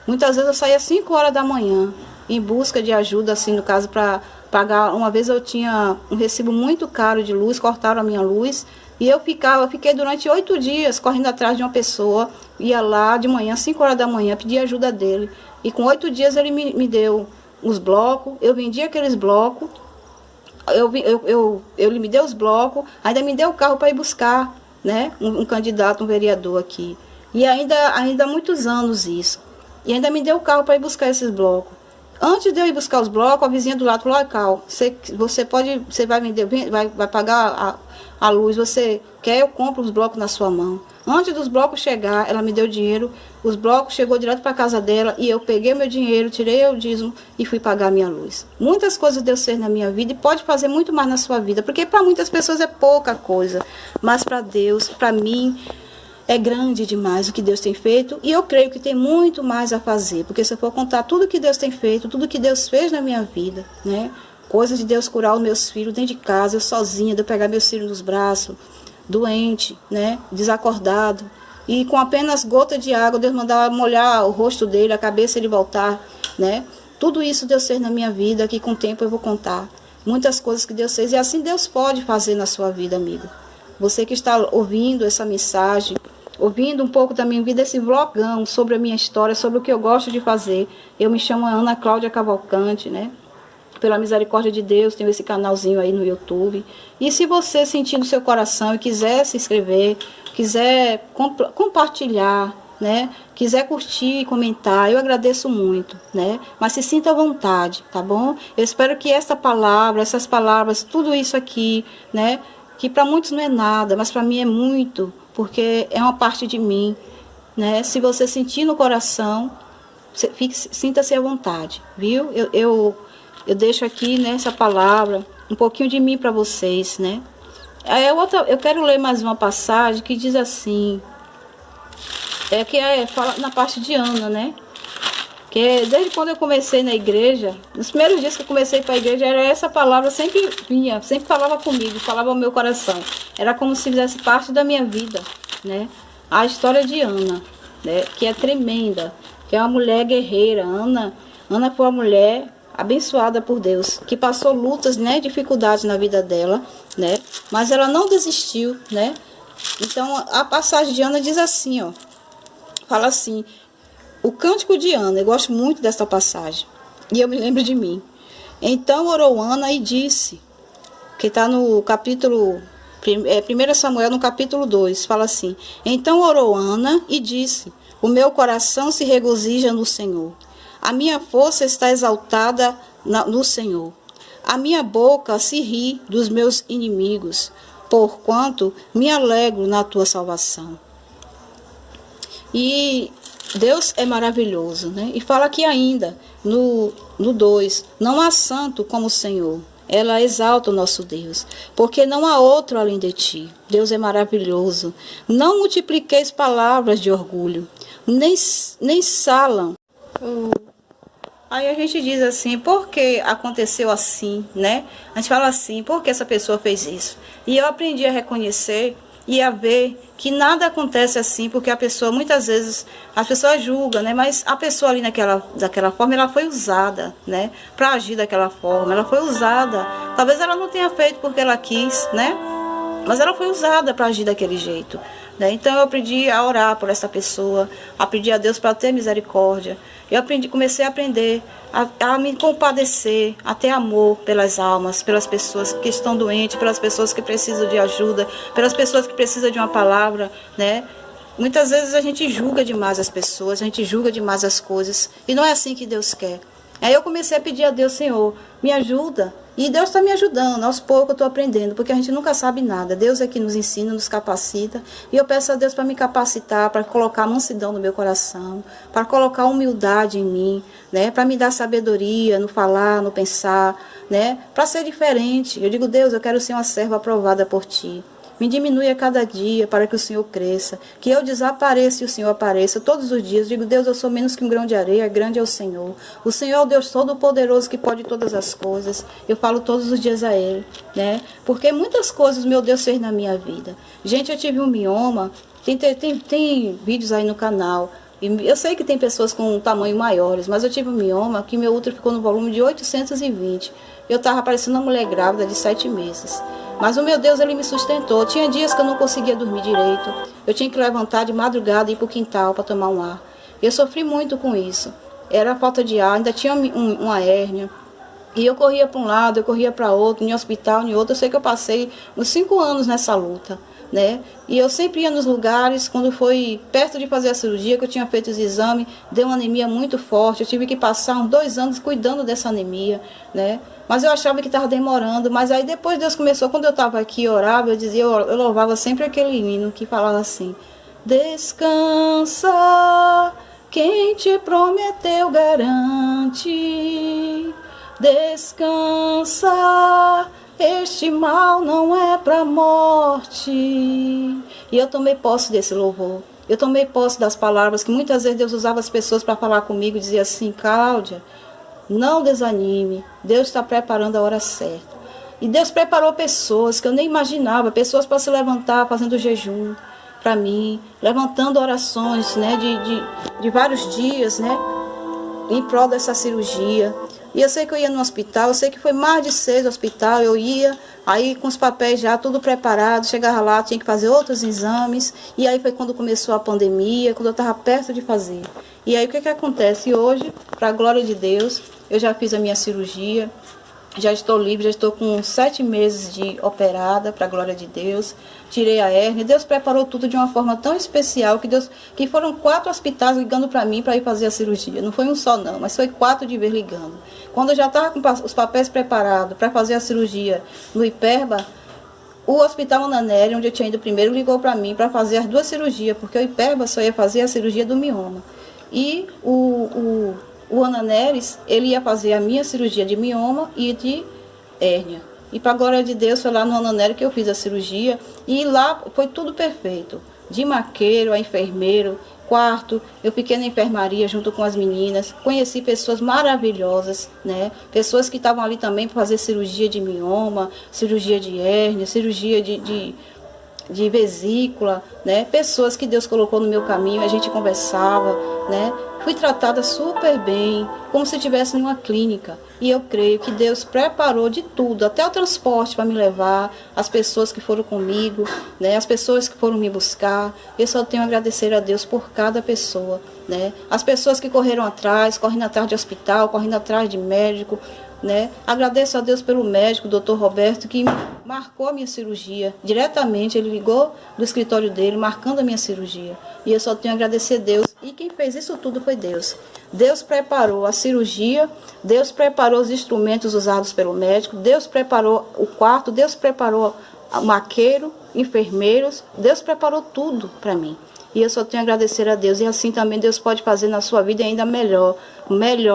Muitas vezes eu saía às 5 horas da manhã em busca de ajuda, assim, no caso, para pagar. Uma vez eu tinha um recibo muito caro de luz, cortaram a minha luz. E eu fiquei durante 8 dias correndo atrás de uma pessoa, ia lá de manhã, 5 horas da manhã, pedir ajuda dele. E com 8 dias ele me deu os blocos, eu vendi aqueles blocos, ele me deu os blocos, ainda me deu o carro para ir buscar, né, um candidato, um vereador aqui. E ainda há muitos anos isso. E ainda me deu o carro para ir buscar esses blocos. Antes de eu ir buscar os blocos, a vizinha do lado falou: Cal, você vai vender, vai pagar a luz, você quer, eu compro os blocos na sua mão. Antes dos blocos chegar, ela me deu dinheiro, os blocos chegou direto para a casa dela e eu peguei meu dinheiro, tirei o dízimo e fui pagar a minha luz. Muitas coisas Deus fez na minha vida e pode fazer muito mais na sua vida, porque para muitas pessoas é pouca coisa, mas para Deus, para mim, é grande demais o que Deus tem feito e eu creio que tem muito mais a fazer, porque se eu for contar tudo que Deus tem feito, tudo que Deus fez na minha vida, né? Coisas de Deus curar os meus filhos dentro de casa, eu sozinha, de eu pegar meus filhos nos braços, doente, né? Desacordado, e com apenas gota de água, Deus mandava molhar o rosto dele, a cabeça ele voltar, né? Tudo isso Deus fez na minha vida, que com o tempo eu vou contar. Muitas coisas que Deus fez, e assim Deus pode fazer na sua vida, amigo. Você que está ouvindo essa mensagem, ouvindo um pouco da minha vida, esse vlogão sobre a minha história, sobre o que eu gosto de fazer. Eu me chamo Ana Cláudia Cavalcante, né? Pela misericórdia de Deus, tenho esse canalzinho aí no YouTube. E se você sentir no seu coração e quiser se inscrever, quiser compartilhar, né? Quiser curtir e comentar, eu agradeço muito, né? Mas se sinta à vontade, tá bom? Eu espero que esta palavra, essas palavras, tudo isso aqui, né? Que para muitos não é nada, mas para mim é muito, porque é uma parte de mim, né? Se você sentir no coração, sinta-se à vontade, viu? Eu deixo aqui, né, essa palavra, um pouquinho de mim para vocês, né? Eu quero ler mais uma passagem que diz assim, fala na parte de Ana, né? Que desde quando eu comecei na igreja, nos primeiros dias que eu comecei para a igreja, era essa palavra, sempre vinha, sempre falava comigo, falava ao meu coração. Era como se fizesse parte da minha vida, né? A história de Ana, né? Que é tremenda, que é uma mulher guerreira. Ana foi uma mulher abençoada por Deus, que passou lutas, né, dificuldades na vida dela, né? Mas ela não desistiu, né? Então a passagem de Ana diz assim, ó, fala assim: o cântico de Ana, eu gosto muito desta passagem, e eu me lembro de mim. Então orou Ana e disse, que está no capítulo, 1 Samuel, no capítulo 2, fala assim: então orou Ana e disse, o meu coração se regozija no Senhor, a minha força está exaltada no Senhor, a minha boca se ri dos meus inimigos, porquanto me alegro na tua salvação. E Deus é maravilhoso, né? E fala aqui ainda, no 2, não há santo como o Senhor. Ela exalta o nosso Deus, porque não há outro além de ti. Deus é maravilhoso. Não multipliqueis palavras de orgulho, nem salam. Aí a gente diz assim, por que aconteceu assim, né? A gente fala assim, por que essa pessoa fez isso? E eu aprendi a reconhecer ia ver que nada acontece assim, porque a pessoa, muitas vezes, as pessoas julgam, né? Mas a pessoa ali daquela forma, ela foi usada, né? Para agir daquela forma, ela foi usada. Talvez ela não tenha feito porque ela quis, né? Mas ela foi usada para agir daquele jeito, né? Então eu aprendi a orar por essa pessoa, aprendi a Deus para ter misericórdia. Eu comecei a aprender a me compadecer, a ter amor pelas almas, pelas pessoas que estão doentes, pelas pessoas que precisam de ajuda, pelas pessoas que precisam de uma palavra, né? Muitas vezes a gente julga demais as pessoas, a gente julga demais as coisas, e não é assim que Deus quer. Aí eu comecei a pedir a Deus: Senhor, me ajuda. E Deus está me ajudando, aos poucos eu estou aprendendo, porque a gente nunca sabe nada. Deus é que nos ensina, nos capacita. E eu peço a Deus para me capacitar, para colocar mansidão no meu coração, para colocar humildade em mim, né? Para me dar sabedoria no falar, no pensar, né? Para ser diferente. Eu digo: Deus, eu quero ser uma serva aprovada por Ti. Me diminui a cada dia para que o Senhor cresça, que eu desapareça e o Senhor apareça todos os dias. Digo: Deus, eu sou menos que um grão de areia, grande é o Senhor. O Senhor é o Deus Todo-Poderoso que pode todas as coisas. Eu falo todos os dias a Ele, né? Porque muitas coisas meu Deus fez na minha vida. Gente, eu tive um mioma, tem vídeos aí no canal. E eu sei que tem pessoas com tamanho maiores, mas eu tive um mioma que meu útero ficou no volume de 820. Eu estava parecendo uma mulher grávida de 7 meses. Mas o meu Deus, Ele me sustentou. Tinha dias que eu não conseguia dormir direito. Eu tinha que levantar de madrugada e ir para o quintal para tomar um ar. Eu sofri muito com isso. Era falta de ar, ainda tinha uma hérnia. E eu corria para um lado, eu corria para outro, em hospital, em outro. Eu sei que eu passei uns 5 anos nessa luta, né? E eu sempre ia nos lugares, quando foi perto de fazer a cirurgia, que eu tinha feito os exames, deu uma anemia muito forte. Eu tive que passar uns 2 anos cuidando dessa anemia, né? Mas eu achava que estava demorando. Mas aí depois Deus começou, quando eu estava aqui e orava, eu louvava sempre aquele hino que falava assim: descansa, quem te prometeu garante. Descansa, este mal não é para a morte. E eu tomei posse desse louvor. Eu tomei posse das palavras que muitas vezes Deus usava as pessoas para falar comigo e dizia assim: Cláudia, não desanime, Deus está preparando a hora certa. E Deus preparou pessoas que eu nem imaginava, pessoas para se levantar fazendo jejum para mim, levantando orações, né, de vários dias, né, em prol dessa cirurgia. E eu sei que eu ia no hospital, eu sei que foi mais de 6 no hospital, eu ia, aí com os papéis já tudo preparado, chegava lá, tinha que fazer outros exames, e aí foi quando começou a pandemia, quando eu estava perto de fazer. E aí o que acontece? Hoje, para a glória de Deus, eu já fiz a minha cirurgia, já estou livre, já estou com 7 meses de operada, para a glória de Deus. Tirei a hérnia. Deus preparou tudo de uma forma tão especial que foram 4 hospitais ligando para mim para ir fazer a cirurgia. Não foi um só não, mas foi 4 de vez ligando. Quando eu já estava com os papéis preparados para fazer a cirurgia no Hiperba, o Hospital Ananeri, onde eu tinha ido primeiro, ligou para mim para fazer as 2 cirurgias, porque o Hiperba só ia fazer a cirurgia do mioma. E o Ananeres, ele ia fazer a minha cirurgia de mioma e de hérnia. E para a glória de Deus, foi lá no Ananeres que eu fiz a cirurgia. E lá foi tudo perfeito. De maqueiro a enfermeiro, quarto, eu fiquei na enfermaria junto com as meninas. Conheci pessoas maravilhosas, né? Pessoas que estavam ali também para fazer cirurgia de mioma, cirurgia de hérnia, cirurgia de vesícula, né? Pessoas que Deus colocou no meu caminho, a gente conversava, né? Fui tratada super bem, como se estivesse em uma clínica. E eu creio que Deus preparou de tudo, até o transporte para me levar, as pessoas que foram comigo, né? As pessoas que foram me buscar. Eu só tenho a agradecer a Deus por cada pessoa, né? As pessoas que correram atrás, correndo atrás de hospital, correndo atrás de médico, né? Agradeço a Deus pelo médico, o Dr. Roberto, que marcou a minha cirurgia. Diretamente, ele ligou do escritório dele, marcando a minha cirurgia. E eu só tenho a agradecer a Deus. E quem fez isso tudo foi Deus. Deus preparou a cirurgia, Deus preparou os instrumentos usados pelo médico, Deus preparou o quarto, Deus preparou o maqueiro, enfermeiros, Deus preparou tudo para mim. E eu só tenho a agradecer a Deus. E assim também Deus pode fazer na sua vida ainda melhor,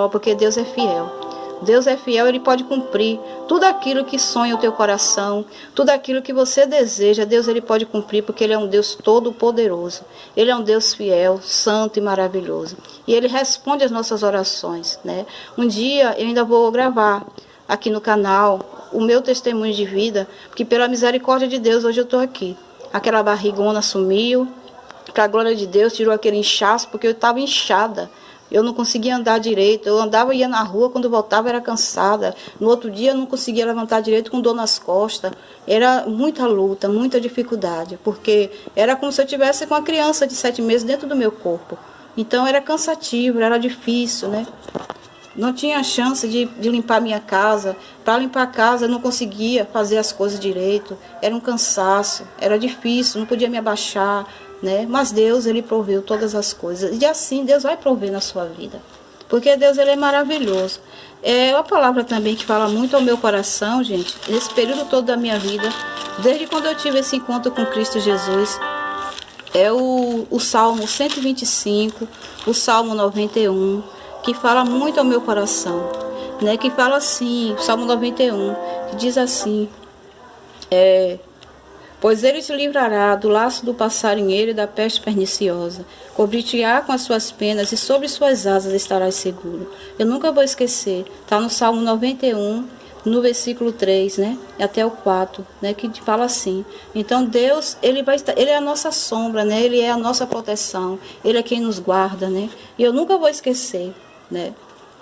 porque Deus é fiel. Deus é fiel, Ele pode cumprir tudo aquilo que sonha o teu coração, tudo aquilo que você deseja. Deus, Ele pode cumprir, porque Ele é um Deus todo-poderoso. Ele é um Deus fiel, santo e maravilhoso. E Ele responde às nossas orações, né? Um dia eu ainda vou gravar aqui no canal o meu testemunho de vida, porque pela misericórdia de Deus hoje eu estou aqui. aquela barrigona sumiu. Para a glória de Deus, tirou aquele inchaço, porque eu estava inchada. Eu não conseguia andar direito. Eu andava e ia na rua, quando voltava era cansada. No outro dia eu não conseguia levantar direito, com dor nas costas. Era muita luta, muita dificuldade, porque era como se eu tivesse com uma criança de 7 meses dentro do meu corpo. Então era cansativo, era difícil, né? Não tinha chance de limpar minha casa. Para limpar a casa eu não conseguia fazer as coisas direito. Era um cansaço, era difícil, não podia me abaixar, né? Mas Deus, Ele proveu todas as coisas. E assim Deus vai prover na sua vida. Porque Deus, Ele é maravilhoso. É uma palavra também que fala muito ao meu coração, gente, nesse período todo da minha vida, desde quando eu tive esse encontro com Cristo Jesus. É o Salmo 125, o Salmo 91, que fala muito ao meu coração, né? Que fala assim, o Salmo 91, que diz assim, pois ele te livrará do laço do passarinheiro e da peste perniciosa, cobrir-te-á com as suas penas e sobre suas asas estarás seguro. Eu nunca vou esquecer, está no Salmo 91, no versículo 3, né, até o 4, né, que fala assim. Então Deus, ele é a nossa sombra, né, Ele é a nossa proteção, Ele é quem nos guarda, né, e eu nunca vou esquecer, né.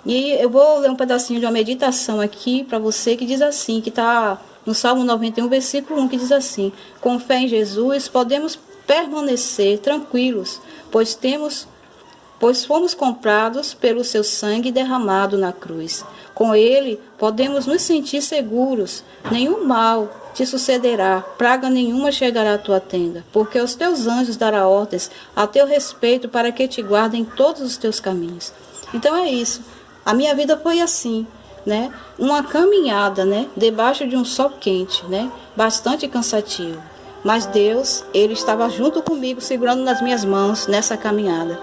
E eu vou ler um pedacinho de uma meditação aqui para você, que diz assim, que está no Salmo 91, versículo 1, que diz assim: com fé em Jesus podemos permanecer tranquilos, pois fomos comprados pelo seu sangue derramado na cruz. Com ele podemos nos sentir seguros, nenhum mal te sucederá, praga nenhuma chegará à tua tenda, porque os teus anjos darão ordens a teu respeito para que te guardem todos os teus caminhos. Então é isso, a minha vida foi assim, né? Uma caminhada, né? Debaixo de um sol quente, né? Bastante cansativo. Mas Deus, Ele estava junto comigo, segurando nas minhas mãos nessa caminhada,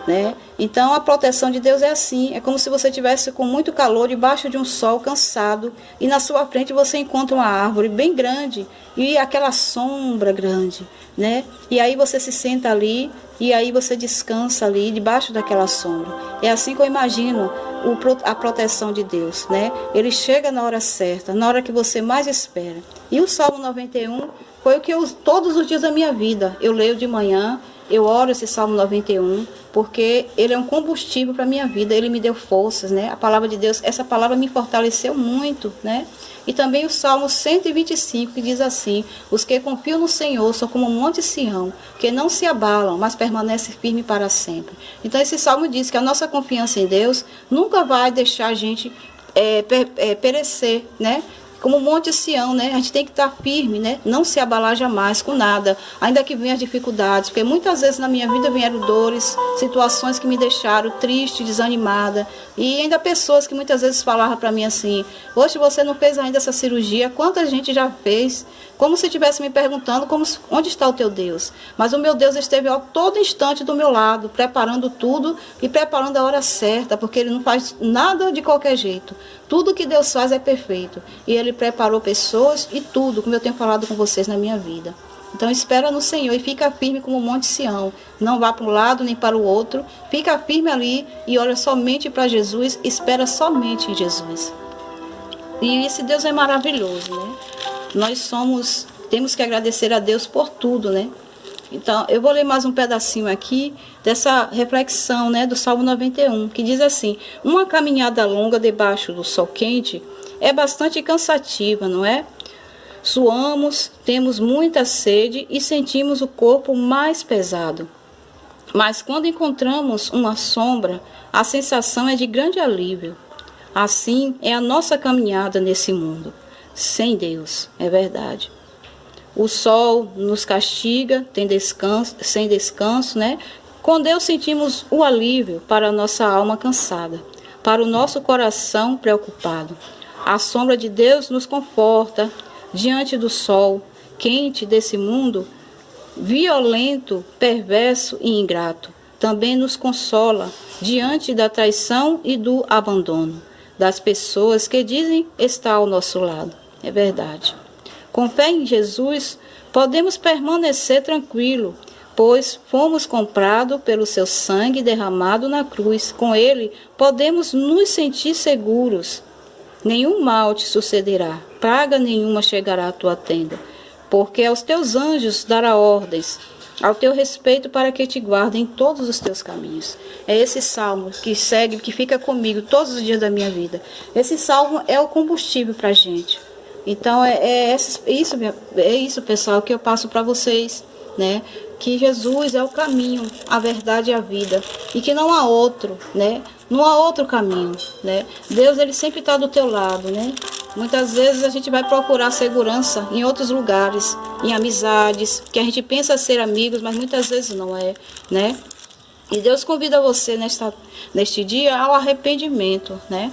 né? Então a proteção de Deus é assim, é como se você estivesse com muito calor debaixo de um sol, cansado, e na sua frente você encontra uma árvore bem grande e aquela sombra grande, né? E aí você se senta ali e aí você descansa ali debaixo daquela sombra. É assim que eu imagino a proteção de Deus, né? Ele chega na hora certa, na hora que você mais espera. E o Salmo 91 foi o que todos os dias da minha vida eu leio de manhã. Eu oro esse Salmo 91, porque ele é um combustível para a minha vida, ele me deu forças, né? A palavra de Deus, essa palavra me fortaleceu muito, né? E também o Salmo 125, que diz assim: os que confiam no Senhor são como o monte Sião, que não se abalam, mas permanecem firmes para sempre. Então esse Salmo diz que a nossa confiança em Deus nunca vai deixar a gente perecer, né? Como o monte Sião, né? A gente tem que estar firme, né? Não se abalar jamais com nada, ainda que venham as dificuldades, porque muitas vezes na minha vida vieram dores, situações que me deixaram triste, desanimada, e ainda pessoas que muitas vezes falavam para mim assim: hoje você não fez ainda essa cirurgia, quanta gente já fez? Como se estivesse me perguntando onde está o teu Deus. Mas o meu Deus esteve a todo instante do meu lado, preparando tudo e preparando a hora certa, porque Ele não faz nada de qualquer jeito. Tudo que Deus faz é perfeito. E Ele preparou pessoas e tudo, como eu tenho falado com vocês na minha vida. Então espera no Senhor e fica firme como o Monte Sião. Não vá para um lado nem para o outro. Fica firme ali e olha somente para Jesus. Espera somente em Jesus. E esse Deus é maravilhoso, né? Nós temos que agradecer a Deus por tudo, né? Então, eu vou ler mais um pedacinho aqui dessa reflexão, né, do Salmo 91, que diz assim: uma caminhada longa debaixo do sol quente é bastante cansativa, não é? Suamos, temos muita sede e sentimos o corpo mais pesado. Mas quando encontramos uma sombra, a sensação é de grande alívio. Assim é a nossa caminhada nesse mundo. Sem Deus, é verdade. O sol nos castiga, sem descanso, né? Com Deus sentimos o alívio para a nossa alma cansada, para o nosso coração preocupado. A sombra de Deus nos conforta diante do sol quente desse mundo violento, perverso e ingrato. Também nos consola diante da traição e do abandono das pessoas que dizem estar ao nosso lado. É verdade. Com fé em Jesus, podemos permanecer tranquilo, pois fomos comprados pelo seu sangue derramado na cruz. Com ele, podemos nos sentir seguros. Nenhum mal te sucederá, praga nenhuma chegará à tua tenda, porque aos teus anjos dará ordens ao teu respeito para que te guardem em todos os teus caminhos. É esse salmo que segue, que fica comigo todos os dias da minha vida. Esse salmo é o combustível para a gente. Então é isso, pessoal, que eu passo para vocês, né? Que Jesus é o caminho, a verdade e a vida, e que não há outro, né? Não há outro caminho, né? Deus, ele sempre está do teu lado, né? Muitas vezes a gente vai procurar segurança em outros lugares, em amizades, que a gente pensa ser amigos, mas muitas vezes não é, né? E Deus convida você neste dia ao arrependimento, né?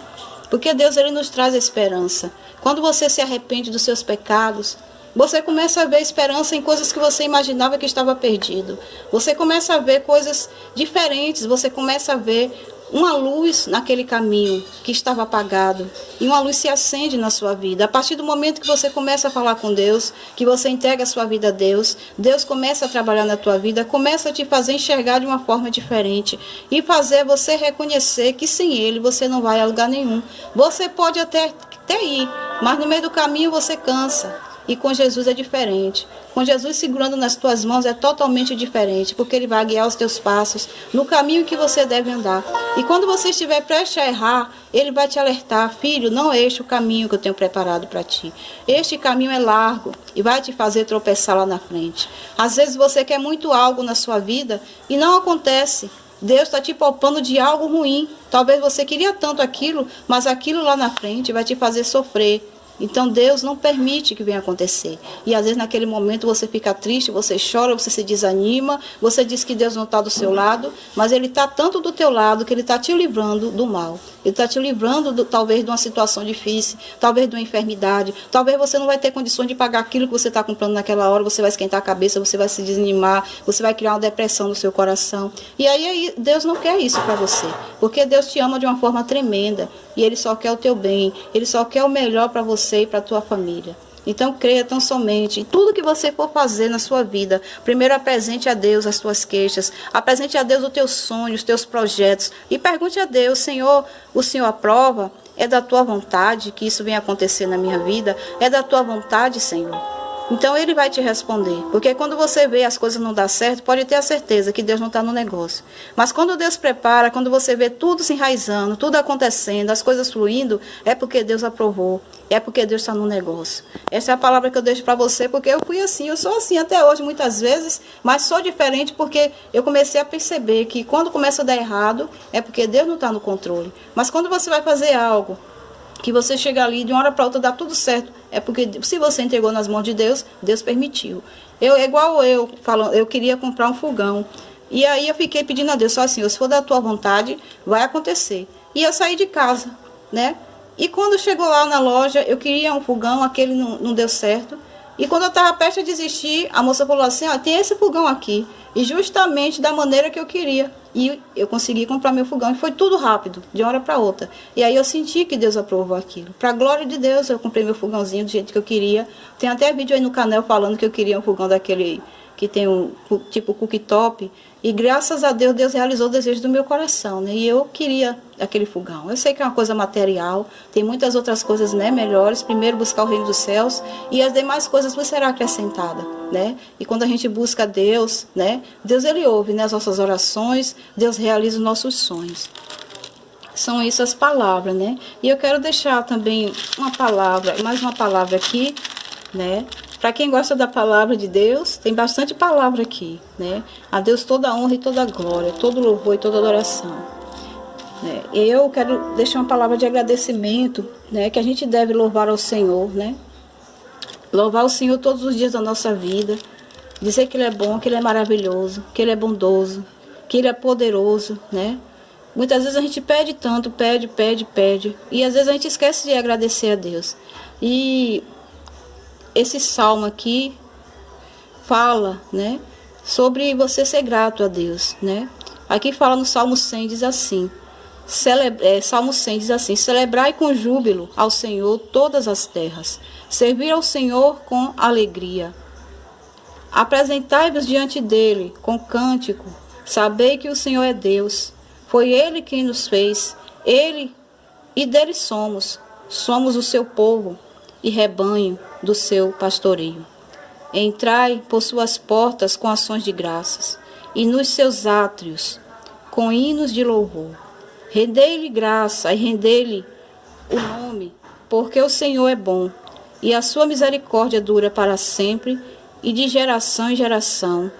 Porque Deus, ele nos traz a esperança. Quando você se arrepende dos seus pecados, você começa a ver esperança em coisas que você imaginava que estava perdido. Você começa a ver coisas diferentes, você começa a ver uma luz naquele caminho que estava apagado. E uma luz se acende na sua vida. A partir do momento que você começa a falar com Deus, que você entrega a sua vida a Deus, Deus começa a trabalhar na tua vida, começa a te fazer enxergar de uma forma diferente e fazer você reconhecer que sem Ele você não vai a lugar nenhum. Você pode até ir, mas no meio do caminho você cansa. E com Jesus é diferente. Com Jesus segurando nas tuas mãos é totalmente diferente, porque Ele vai guiar os teus passos no caminho que você deve andar. E quando você estiver prestes a errar, Ele vai te alertar: filho, não é este o caminho que eu tenho preparado para ti. Este caminho é largo e vai te fazer tropeçar lá na frente. Às vezes você quer muito algo na sua vida e não acontece. Deus está te poupando de algo ruim. Talvez você queria tanto aquilo, mas aquilo lá na frente vai te fazer sofrer. Então Deus não permite que venha acontecer. E às vezes naquele momento você fica triste, você chora, você se desanima, você diz que Deus não está do seu lado, mas Ele está tanto do teu lado que Ele está te livrando do mal. Ele está te livrando talvez de uma situação difícil, talvez de uma enfermidade, talvez você não vai ter condições de pagar aquilo que você está comprando naquela hora, você vai esquentar a cabeça, você vai se desanimar, você vai criar uma depressão no seu coração. E aí Deus não quer isso para você, porque Deus te ama de uma forma tremenda e Ele só quer o teu bem, Ele só quer o melhor para você e para a tua família. Então creia tão somente em tudo que você for fazer na sua vida. Primeiro apresente a Deus as tuas queixas, apresente a Deus os teus sonhos, os teus projetos e pergunte a Deus: Senhor, o Senhor aprova? É da tua vontade que isso venha acontecer na minha vida? É da tua vontade, Senhor? Então Ele vai te responder, porque quando você vê as coisas não dar certo, pode ter a certeza que Deus não está no negócio. Mas quando Deus prepara, quando você vê tudo se enraizando, tudo acontecendo, as coisas fluindo, é porque Deus aprovou, é porque Deus está no negócio. Essa é a palavra que eu deixo para você, porque eu fui assim, eu sou assim até hoje muitas vezes, mas sou diferente porque eu comecei a perceber que quando começa a dar errado, é porque Deus não está no controle. Mas quando você vai fazer algo, que você chega ali de uma hora para outra dá tudo certo, é porque se você entregou nas mãos de Deus, Deus permitiu. Igual eu falando, eu queria comprar um fogão e aí eu fiquei pedindo a Deus só assim: se for da tua vontade, vai acontecer. E eu saí de casa, né? E quando chegou lá na loja, eu queria um fogão, aquele não deu certo. E quando eu estava prestes a desistir, a moça falou assim: tem esse fogão aqui. E justamente da maneira que eu queria. E eu consegui comprar meu fogão. E foi tudo rápido, de uma hora para outra. E aí eu senti que Deus aprovou aquilo. Para a glória de Deus, eu comprei meu fogãozinho do jeito que eu queria. Tem até vídeo aí no canal falando que eu queria um fogão daquele que tem um tipo cooktop. E graças a Deus, Deus realizou o desejo do meu coração, né? E eu queria aquele fogão. Eu sei que é uma coisa material, tem muitas outras coisas, né, melhores. Primeiro buscar o reino dos céus e as demais coisas vos será acrescentada, né? E quando a gente busca Deus, né, Deus ele ouve, né, as nossas orações, Deus realiza os nossos sonhos. São essas palavras, né? E eu quero deixar também uma palavra, mais uma palavra aqui, né? Para quem gosta da palavra de Deus, tem bastante palavra aqui, né? A Deus toda a honra e toda a glória, todo louvor e toda adoração. Né? Eu quero deixar uma palavra de agradecimento, né? Que a gente deve louvar ao Senhor, né? Louvar o Senhor todos os dias da nossa vida, dizer que Ele é bom, que Ele é maravilhoso, que Ele é bondoso, que Ele é poderoso, né? Muitas vezes a gente pede tanto, pede, e às vezes a gente esquece de agradecer a Deus. E esse salmo aqui fala, né, sobre você ser grato a Deus, né? Aqui fala no Salmo 100, diz assim, Salmo 100 diz assim: celebrai com júbilo ao Senhor todas as terras, servir ao Senhor com alegria. Apresentai-vos diante dele com cântico, sabei que o Senhor é Deus, foi Ele quem nos fez, Ele e dele somos o seu povo e rebanho do seu pastoreio. Entrai por suas portas com ações de graças, e nos seus átrios com hinos de louvor. Rendei-lhe graça e rendei-lhe o nome, porque o Senhor é bom, e a sua misericórdia dura para sempre, e de geração em geração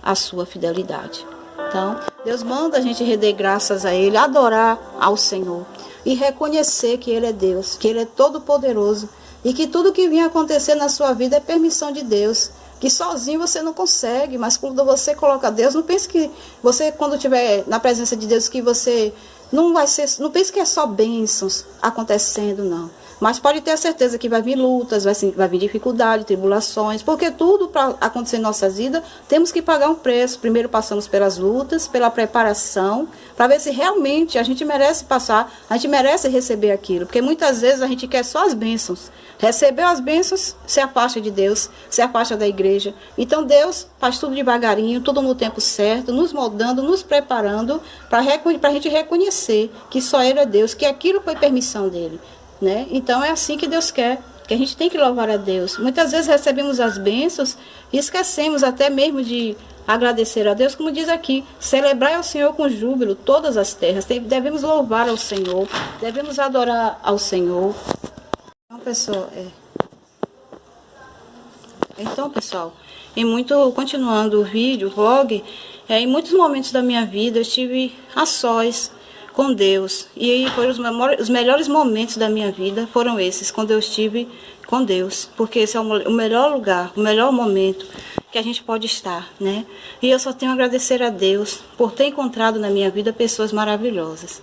a sua fidelidade. Então, Deus manda a gente render graças a Ele, adorar ao Senhor e reconhecer que Ele é Deus, que Ele é todo-poderoso e que tudo que vinha acontecer na sua vida é permissão de Deus, que sozinho você não consegue, mas quando você coloca Deus, não pense que você, quando estiver na presença de Deus, que você não vai ser, não pense que é só bênçãos acontecendo, não. Mas pode ter a certeza que vai vir lutas, vai vir dificuldade, tribulações, porque tudo para acontecer em nossas vidas, temos que pagar um preço. Primeiro passamos pelas lutas, pela preparação, para ver se realmente a gente merece passar, a gente merece receber aquilo. Porque muitas vezes a gente quer só as bênçãos. Recebeu as bênçãos, se afasta de Deus, se afasta da igreja. Então Deus faz tudo devagarinho, tudo no tempo certo, nos moldando, nos preparando, para a gente reconhecer que só Ele é Deus, que aquilo foi permissão dEle. Né? Então é assim que Deus quer, que a gente tem que louvar a Deus. Muitas vezes recebemos as bênçãos e esquecemos até mesmo de agradecer a Deus, como diz aqui, celebrai ao Senhor com júbilo todas as terras. Devemos louvar ao Senhor, devemos adorar ao Senhor. Então, pessoal, continuando o vídeo, o vlog, em muitos momentos da minha vida eu estive a sós com Deus, e aí foram os melhores momentos da minha vida, foram esses, quando eu estive com Deus, porque esse é o melhor lugar, o melhor momento que a gente pode estar, né? E eu só tenho a agradecer a Deus por ter encontrado na minha vida pessoas maravilhosas.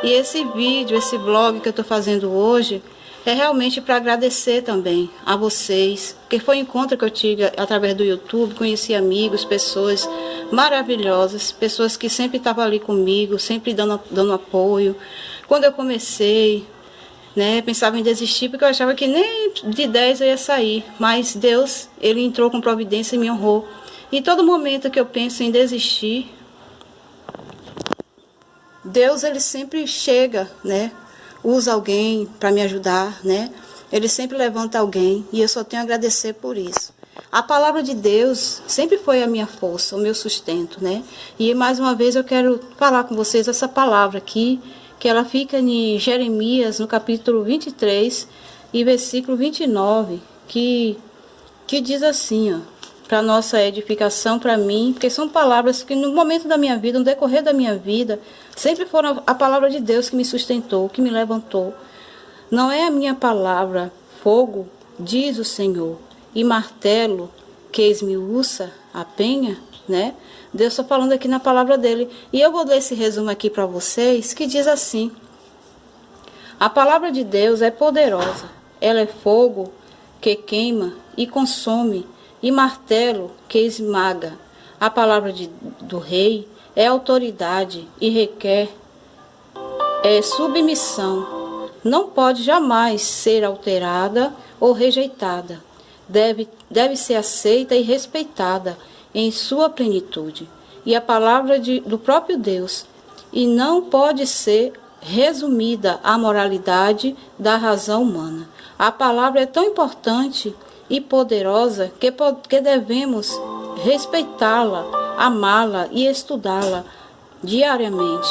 E esse vídeo, esse vlog que eu estou fazendo hoje, é realmente para agradecer também a vocês, porque foi um encontro que eu tive através do YouTube, conheci amigos, pessoas maravilhosas, pessoas que sempre estavam ali comigo, sempre dando apoio. Quando eu comecei, né, pensava em desistir, porque eu achava que nem de 10 eu ia sair, mas Deus, Ele entrou com providência e me honrou. E todo momento que eu penso em desistir, Deus, Ele sempre chega, né? Usa alguém para me ajudar, né? Ele sempre levanta alguém e eu só tenho a agradecer por isso. A palavra de Deus sempre foi a minha força, o meu sustento, né? E mais uma vez eu quero falar com vocês essa palavra aqui, que ela fica em Jeremias, no capítulo 23 e versículo 29, que diz assim, ó, para nossa edificação, para mim, porque são palavras que no momento da minha vida, no decorrer da minha vida, sempre foram a palavra de Deus que me sustentou, que me levantou. Não é a minha palavra, fogo, diz o Senhor, e martelo, que esmiuça a penha, né? Deus está falando aqui na palavra dele. E eu vou ler esse resumo aqui para vocês, que diz assim: a palavra de Deus é poderosa, ela é fogo que queima e consome, e martelo que esmaga. A palavra do rei é autoridade e requer submissão. Não pode jamais ser alterada ou rejeitada. Deve ser aceita e respeitada em sua plenitude. E a palavra do próprio Deus. E não pode ser resumida à moralidade da razão humana. A palavra é tão importante e poderosa que devemos respeitá-la, amá-la e estudá-la diariamente.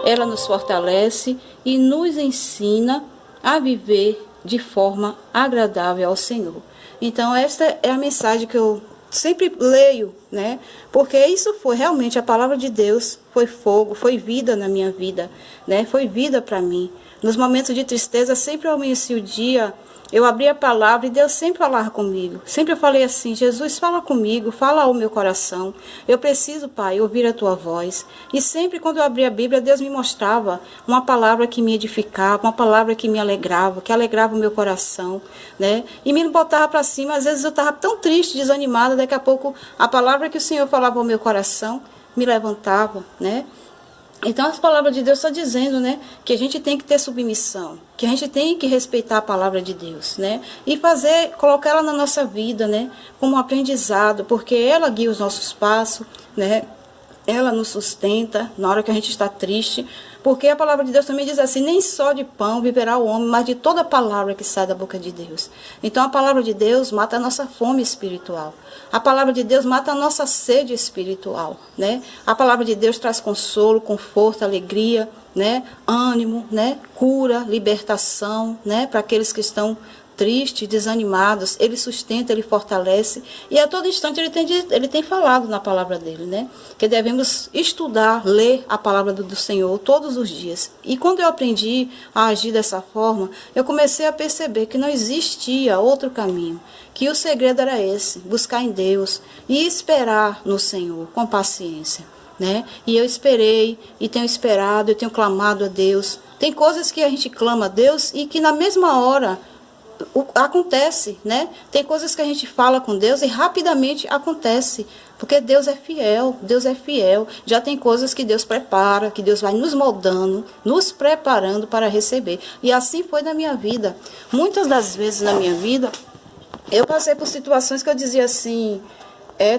Ela nos fortalece e nos ensina a viver de forma agradável ao Senhor. Então esta é a mensagem que eu sempre leio, né? Porque isso foi realmente a palavra de Deus, foi fogo, foi vida na minha vida, né? Foi vida para mim. Nos momentos de tristeza, sempre eu amanheci o dia, eu abri a palavra e Deus sempre falava comigo. Sempre eu falei assim: Jesus, fala comigo, fala ao meu coração. Eu preciso, Pai, ouvir a tua voz. E sempre quando eu abria a Bíblia, Deus me mostrava uma palavra que me edificava, uma palavra que me alegrava, que alegrava o meu coração, né? E me botava para cima. Às vezes eu estava tão triste, desanimada, daqui a pouco a palavra que o Senhor falava ao meu coração me levantava, né? Então as palavras de Deus estão dizendo, né, que a gente tem que ter submissão, que a gente tem que respeitar a palavra de Deus, né, e colocar ela na nossa vida, né, como um aprendizado, porque ela guia os nossos passos, né, ela nos sustenta na hora que a gente está triste, porque a palavra de Deus também diz assim, nem só de pão viverá o homem, mas de toda palavra que sai da boca de Deus. Então a palavra de Deus mata a nossa fome espiritual. A palavra de Deus mata a nossa sede espiritual, né? A palavra de Deus traz consolo, conforto, alegria, né? Ânimo, né? Cura, libertação, né? Para aqueles que estão tristes, desanimados, ele sustenta, ele fortalece, e a todo instante ele tem falado na palavra dele, né? Que devemos estudar, ler a palavra do Senhor todos os dias. E quando eu aprendi a agir dessa forma, eu comecei a perceber que não existia outro caminho, que o segredo era esse, buscar em Deus e esperar no Senhor com paciência, né? E eu esperei, e tenho esperado, eu tenho clamado a Deus. Tem coisas que a gente clama a Deus e que na mesma hora acontece, né? Tem coisas que a gente fala com Deus e rapidamente acontece, porque Deus é fiel, Deus é fiel. Já tem coisas que Deus prepara, que Deus vai nos moldando, nos preparando para receber. E assim foi na minha vida. Muitas das vezes na minha vida, eu passei por situações que eu dizia assim,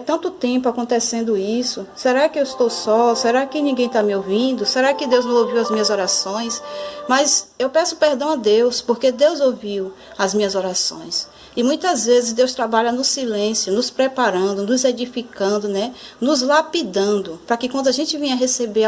tanto tempo acontecendo isso, será que eu estou só? Será que ninguém está me ouvindo? Será que Deus não ouviu as minhas orações? Mas eu peço perdão a Deus, porque Deus ouviu as minhas orações. E muitas vezes Deus trabalha no silêncio, nos preparando, nos edificando, né? Nos lapidando, para que quando a gente venha receber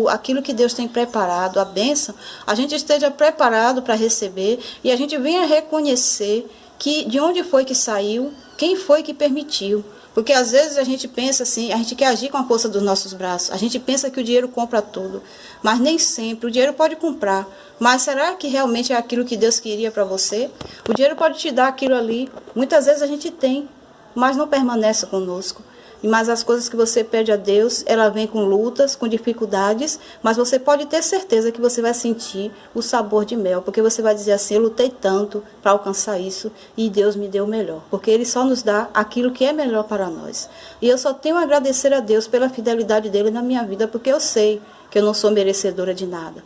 aquilo que Deus tem preparado, a bênção, a gente esteja preparado para receber e a gente venha reconhecer que de onde foi que saiu, quem foi que permitiu. Porque às vezes a gente pensa assim, a gente quer agir com a força dos nossos braços. A gente pensa que o dinheiro compra tudo. Mas nem sempre. O dinheiro pode comprar. Mas será que realmente é aquilo que Deus queria para você? O dinheiro pode te dar aquilo ali. Muitas vezes a gente tem, mas não permanece conosco. Mas as coisas que você pede a Deus, ela vem com lutas, com dificuldades, mas você pode ter certeza que você vai sentir o sabor de mel, porque você vai dizer assim, eu lutei tanto para alcançar isso e Deus me deu o melhor, porque Ele só nos dá aquilo que é melhor para nós. E eu só tenho a agradecer a Deus pela fidelidade dEle na minha vida, porque eu sei que eu não sou merecedora de nada.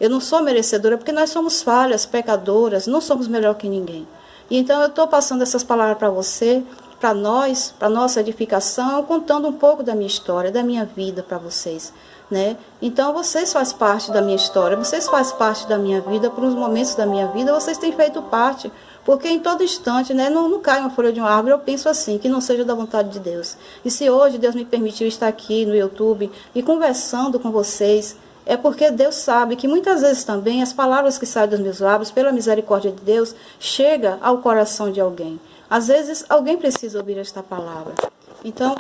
Eu não sou merecedora porque nós somos falhas, pecadoras, não somos melhor que ninguém. E então eu estou passando essas palavras para você, para nós, para nossa edificação, contando um pouco da minha história, da minha vida para vocês, né? Então vocês fazem parte da minha história, vocês fazem parte da minha vida, por uns momentos da minha vida, vocês têm feito parte, porque em todo instante, né, não cai uma folha de uma árvore, eu penso assim, que não seja da vontade de Deus. E se hoje Deus me permitiu estar aqui no YouTube e conversando com vocês, é porque Deus sabe que muitas vezes também as palavras que saem dos meus lábios, pela misericórdia de Deus, chega ao coração de alguém. Às vezes alguém precisa ouvir esta palavra. Então,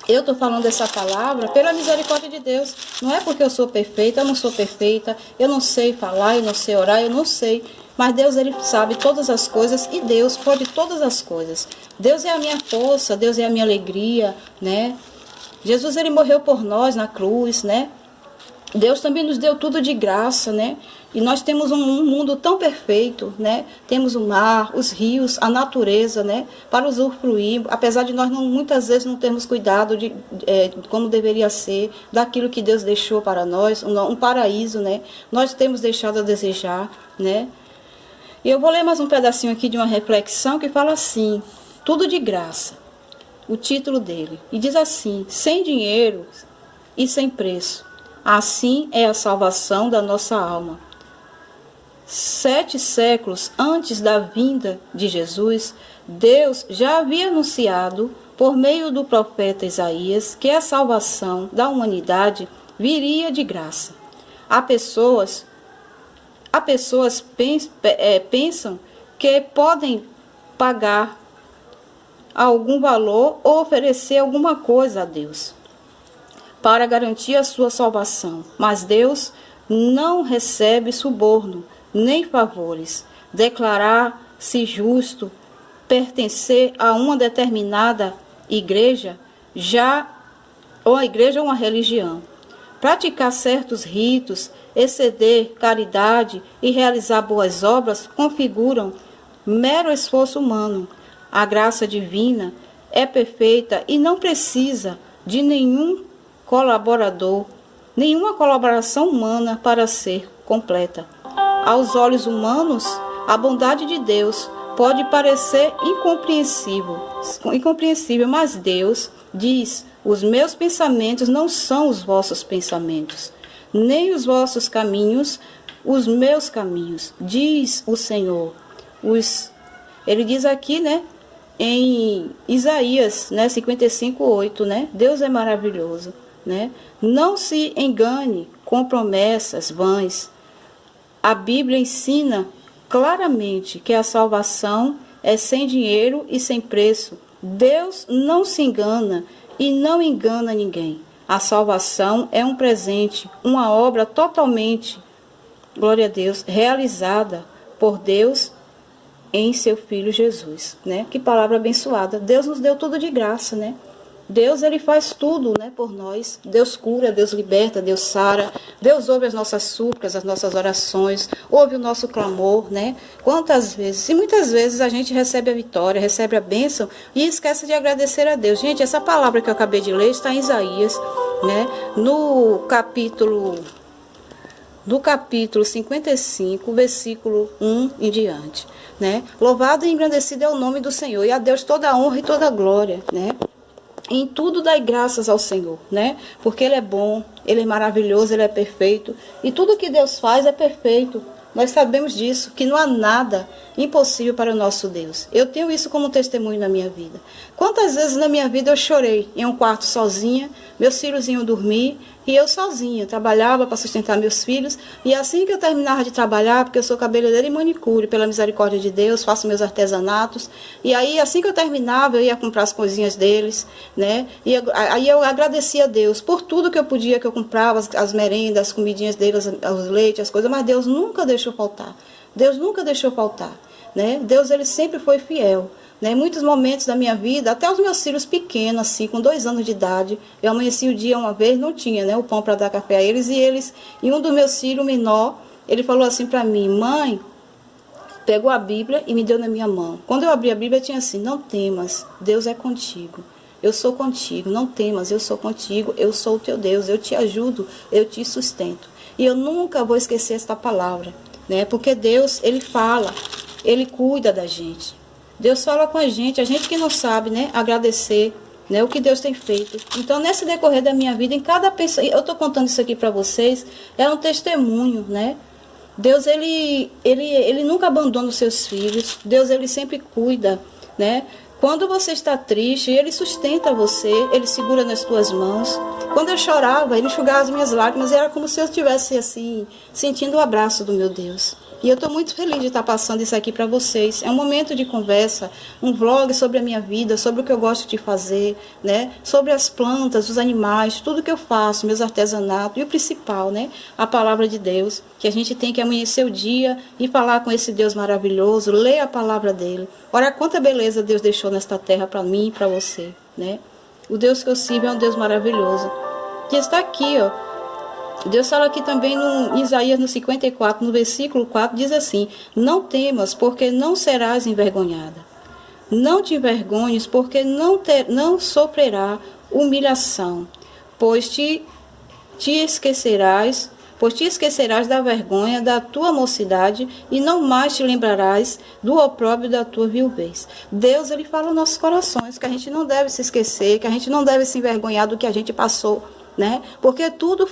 eu estou falando dessa palavra pela misericórdia de Deus. Não é porque eu sou perfeita, eu não sou perfeita, eu não sei falar, eu não sei orar, eu não sei. Mas Deus, Ele sabe todas as coisas e Deus pode todas as coisas. Deus é a minha força, Deus é a minha alegria, né? Jesus, Ele morreu por nós na cruz, né? Deus também nos deu tudo de graça, né? E nós temos um mundo tão perfeito, né? Temos o mar, os rios, a natureza, né? Para usufruir, apesar de nós muitas vezes não termos cuidado de como deveria ser, daquilo que Deus deixou para nós, um paraíso, né? Nós temos deixado a desejar, né? E eu vou ler mais um pedacinho aqui de uma reflexão que fala assim, tudo de graça, o título dele. E diz assim, sem dinheiro e sem preço. Assim é a salvação da nossa alma. 7 séculos antes da vinda de Jesus, Deus já havia anunciado, por meio do profeta Isaías, que a salvação da humanidade viria de graça. Há pessoas pensam que podem pagar algum valor ou oferecer alguma coisa a Deus para garantir a sua salvação. Mas Deus não recebe suborno, nem favores. Declarar-se justo, pertencer a uma determinada igreja, ou a igreja ou uma religião. Praticar certos ritos, exceder caridade e realizar boas obras configuram mero esforço humano. A graça divina é perfeita e não precisa de nenhuma colaboração humana para ser completa. Aos olhos humanos, a bondade de Deus Pode parecer incompreensível, mas Deus diz: os meus pensamentos não são os vossos pensamentos, nem os vossos caminhos, os meus caminhos, diz o Senhor. Ele diz aqui, né, em Isaías, né, 55:8, né, Deus é maravilhoso, né? Não se engane com promessas vãs. A Bíblia ensina claramente que a salvação é sem dinheiro e sem preço. Deus não se engana e não engana ninguém. A salvação é um presente, uma obra totalmente, glória a Deus, realizada por Deus em seu Filho Jesus, né? Que palavra abençoada. Deus nos deu tudo de graça, né? Deus, ele faz tudo, né, por nós. Deus cura, Deus liberta, Deus sara. Deus ouve as nossas súplicas, as nossas orações, ouve o nosso clamor, né? Quantas vezes, e muitas vezes a gente recebe a vitória, recebe a bênção e esquece de agradecer a Deus. Gente, essa palavra que eu acabei de ler está em Isaías, né? No capítulo 55, versículo 1 em diante, né? Louvado e engrandecido é o nome do Senhor, e a Deus toda a honra e toda a glória, né? Em tudo dai graças ao Senhor, né? Porque Ele é bom, Ele é maravilhoso, Ele é perfeito. E tudo que Deus faz é perfeito. Nós sabemos disso, que não há nada impossível para o nosso Deus. Eu tenho isso como testemunho na minha vida. Quantas vezes na minha vida eu chorei em um quarto sozinha, meus filhos iam dormir e eu sozinha. Trabalhava para sustentar meus filhos e assim que eu terminava de trabalhar, porque eu sou cabeleireira e manicure, pela misericórdia de Deus, faço meus artesanatos. E aí assim que eu terminava, eu ia comprar as coisinhas deles, né? E aí eu agradecia a Deus por tudo que eu podia, que eu comprava, as merendas, as comidinhas deles, os leites, as coisas, mas Deus nunca deixou faltar. Deus nunca deixou faltar, né? Deus, ele sempre foi fiel, né? Em muitos momentos da minha vida, até os meus filhos pequenos, assim, com 2 anos de idade, eu amanheci o dia uma vez, não tinha, né, o pão para dar café a eles, e um dos meus filhos, menor, ele falou assim para mim: mãe, pegou a Bíblia e me deu na minha mão. Quando eu abri a Bíblia, tinha assim: não temas, Deus é contigo. Eu sou contigo, não temas, eu sou contigo, eu sou o teu Deus, eu te ajudo, eu te sustento. E eu nunca vou esquecer esta palavra, né? Porque Deus, ele fala, ele cuida da gente. Deus fala com a gente que não sabe, né, agradecer, né, o que Deus tem feito. Então, nesse decorrer da minha vida, em cada pessoa, eu estou contando isso aqui para vocês, é um testemunho, né? Deus, ele nunca abandona os seus filhos. Deus, ele sempre cuida, né? Quando você está triste, Ele sustenta você, Ele segura nas tuas mãos. Quando eu chorava, Ele enxugava as minhas lágrimas, era como se eu estivesse assim, sentindo o abraço do meu Deus. E eu estou muito feliz de estar passando isso aqui para vocês. É um momento de conversa, um vlog sobre a minha vida, sobre o que eu gosto de fazer, né? Sobre as plantas, os animais, tudo que eu faço, meus artesanatos. E o principal, né? A palavra de Deus, que a gente tem que amanhecer o dia e falar com esse Deus maravilhoso, ler a palavra dele. Olha quanta beleza Deus deixou nesta terra para mim e para você, né? O Deus que eu sirvo é um Deus maravilhoso, que está aqui, ó. Deus fala aqui também no Isaías, no 54, no versículo 4, diz assim: não temas, porque não serás envergonhada. Não te envergonhes, porque não sofrerá humilhação, pois te esquecerás da vergonha da tua mocidade e não mais te lembrarás do opróbrio da tua viuvez. Deus, ele fala nos nossos corações que a gente não deve se esquecer, que a gente não deve se envergonhar do que a gente passou, né? Porque tudo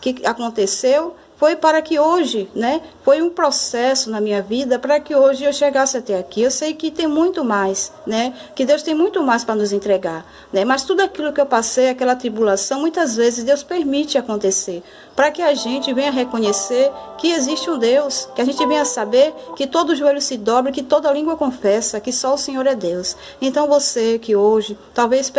que aconteceu foi para que hoje, né? Foi um processo na minha vida para que hoje eu chegasse até aqui. Eu sei que tem muito mais, né? Que Deus tem muito mais para nos entregar, né? Mas tudo aquilo que eu passei, aquela tribulação, muitas vezes Deus permite acontecer para que a gente venha reconhecer que existe um Deus, que a gente venha saber que todo joelho se dobra, que toda língua confessa que só o Senhor é Deus. Então você que hoje, talvez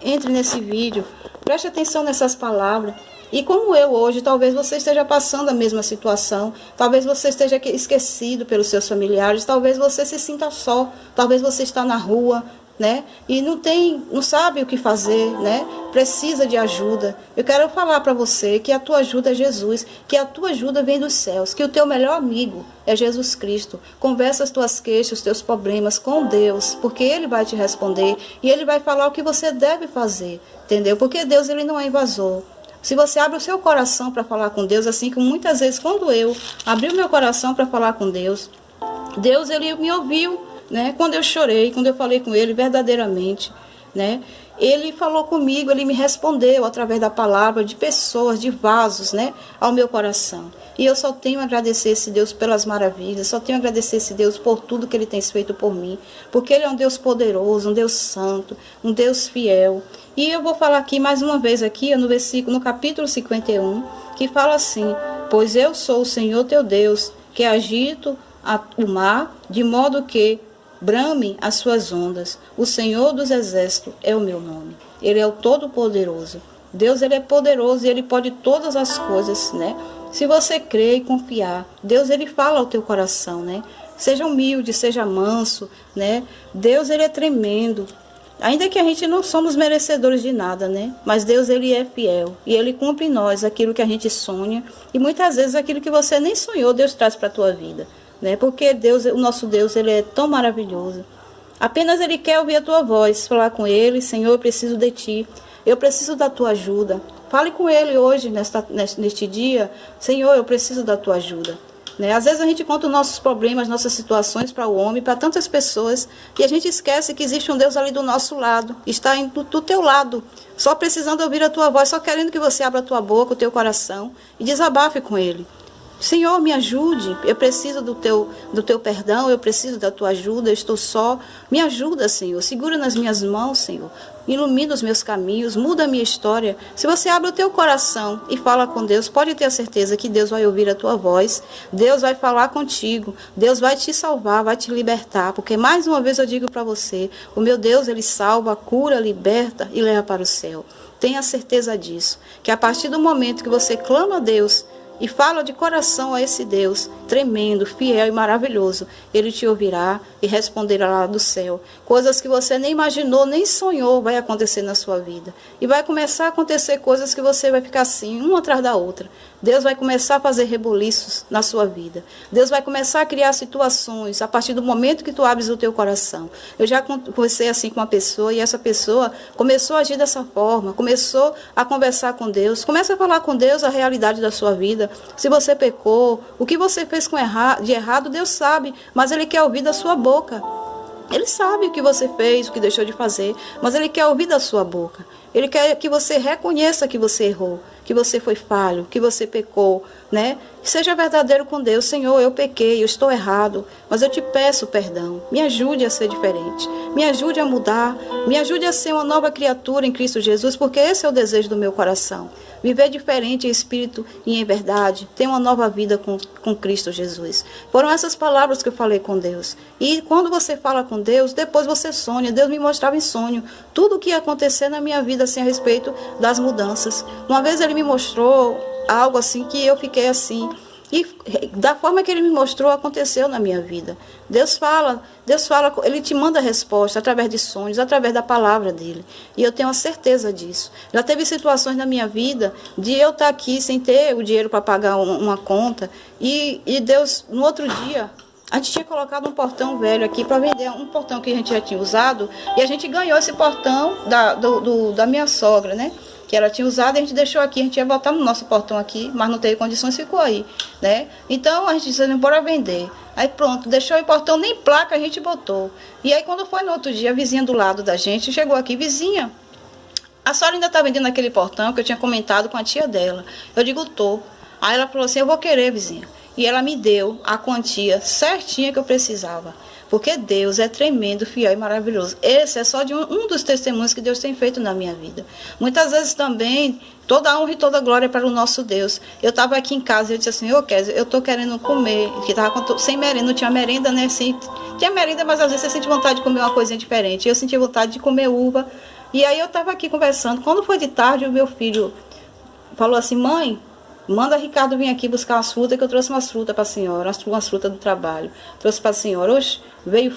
entre nesse vídeo, preste atenção nessas palavras. E como eu hoje, talvez você esteja passando a mesma situação, talvez você esteja esquecido pelos seus familiares, talvez você se sinta só, talvez você está na rua, né? E não sabe o que fazer, né? Precisa de ajuda. Eu quero falar para você que a tua ajuda é Jesus, que a tua ajuda vem dos céus, que o teu melhor amigo é Jesus Cristo. Conversa as tuas queixas, os teus problemas com Deus, porque Ele vai te responder e Ele vai falar o que você deve fazer, entendeu? Porque Deus, ele não é invasor. Se você abre o seu coração para falar com Deus, assim como muitas vezes quando eu abri o meu coração para falar com Deus, Deus, ele me ouviu, né? Quando eu chorei, quando eu falei com ele verdadeiramente, né? Ele falou comigo, ele me respondeu através da palavra, de pessoas, de vasos, né? Ao meu coração. E eu só tenho a agradecer esse Deus pelas maravilhas, só tenho a agradecer esse Deus por tudo que ele tem feito por mim, porque ele é um Deus poderoso, um Deus santo, um Deus fiel. E eu vou falar aqui mais uma vez aqui no versículo, no capítulo 51, que fala assim: pois eu sou o Senhor teu Deus, que agito o mar, de modo que brame as suas ondas. O Senhor dos Exércitos é o meu nome. Ele é o Todo-Poderoso. Deus, ele é poderoso e ele pode todas as coisas, né? Se você crer e confiar, Deus, ele fala ao teu coração, né? Seja humilde, seja manso, né? Deus, ele é tremendo. Ainda que a gente não somos merecedores de nada, né? Mas Deus, ele é fiel. E ele cumpre em nós aquilo que a gente sonha. E muitas vezes aquilo que você nem sonhou, Deus traz para a tua vida, né? Porque Deus, o nosso Deus, ele é tão maravilhoso. Apenas ele quer ouvir a tua voz, falar com ele: Senhor, eu preciso de ti. Eu preciso da tua ajuda. Fale com ele hoje, neste dia: Senhor, eu preciso da tua ajuda. Né? Às vezes a gente conta os nossos problemas, nossas situações para o homem, para tantas pessoas, e a gente esquece que existe um Deus ali do nosso lado, está do teu lado, só precisando ouvir a tua voz, só querendo que você abra a tua boca, o teu coração, e desabafe com ele. Senhor, me ajude, eu preciso do teu perdão, eu preciso da tua ajuda, eu estou só. Me ajuda, Senhor, segura nas minhas mãos, Senhor. Ilumina os meus caminhos, muda a minha história. Se você abre o teu coração e fala com Deus, pode ter a certeza que Deus vai ouvir a tua voz, Deus vai falar contigo, Deus vai te salvar, vai te libertar, porque mais uma vez eu digo para você, o meu Deus, ele salva, cura, liberta e leva para o céu. Tenha certeza disso, que a partir do momento que você clama a Deus, e fala de coração a esse Deus tremendo, fiel e maravilhoso, ele te ouvirá e responderá lá do céu. Coisas que você nem imaginou, nem sonhou vai acontecer na sua vida. E vai começar a acontecer coisas que você vai ficar assim, uma atrás da outra. Deus vai começar a fazer reboliços na sua vida. Deus vai começar a criar situações a partir do momento que tu abres o teu coração. Eu já conversei assim com uma pessoa e essa pessoa começou a agir dessa forma, começou a conversar com Deus, começa a falar com Deus a realidade da sua vida. Se você pecou, o que você fez de errado, Deus sabe, mas ele quer ouvir da sua boca. Ele sabe o que você fez, o que deixou de fazer, mas ele quer ouvir da sua boca. Ele quer que você reconheça que você errou, que você foi falho, que você pecou, né? Seja verdadeiro com Deus. Senhor, eu pequei, eu estou errado, mas eu te peço perdão. Me ajude a ser diferente, me ajude a mudar, me ajude a ser uma nova criatura em Cristo Jesus, porque esse é o desejo do meu coração. Viver diferente em espírito e em verdade, ter uma nova vida com Cristo Jesus. Foram essas palavras que eu falei com Deus. E quando você fala com Deus, depois você sonha. Deus me mostrava em sonho tudo o que ia acontecer na minha vida assim, a respeito das mudanças. Uma vez ele me mostrou algo assim que eu fiquei assim. E da forma que ele me mostrou, aconteceu na minha vida. Deus fala, ele te manda a resposta através de sonhos, através da palavra dele. E eu tenho a certeza disso. Já teve situações na minha vida de eu estar aqui sem ter o dinheiro para pagar uma conta. E Deus, no outro dia, a gente tinha colocado um portão velho aqui para vender, um portão que a gente já tinha usado. E a gente ganhou esse portão da minha sogra, né? Que ela tinha usado, e a gente deixou aqui, a gente ia botar no nosso portão aqui, mas não teve condições, ficou aí, né? Então a gente disse: bora vender. Aí pronto, deixou o portão, nem placa a gente botou. E aí quando foi no outro dia, a vizinha do lado da gente chegou aqui: vizinha, a senhora ainda está vendendo aquele portão que eu tinha comentado com a tia dela? Eu digo: tô. Aí ela falou assim: eu vou querer, vizinha. E ela me deu a quantia certinha que eu precisava. Porque Deus é tremendo, fiel e maravilhoso. Esse é só de um dos testemunhos que Deus tem feito na minha vida. Muitas vezes também, toda a honra e toda a glória é para o nosso Deus. Eu estava aqui em casa e eu disse assim: Kézia, eu estou querendo comer. Que estava sem merenda, não tinha merenda, né? Assim, tinha merenda, mas às vezes você sente vontade de comer uma coisinha diferente. Eu senti vontade de comer uva. E aí eu estava aqui conversando. Quando foi de tarde, o meu filho falou assim: mãe, manda Ricardo vir aqui buscar umas frutas, que eu trouxe umas frutas para a senhora, umas frutas do trabalho. Trouxe para a senhora. Oxe, veio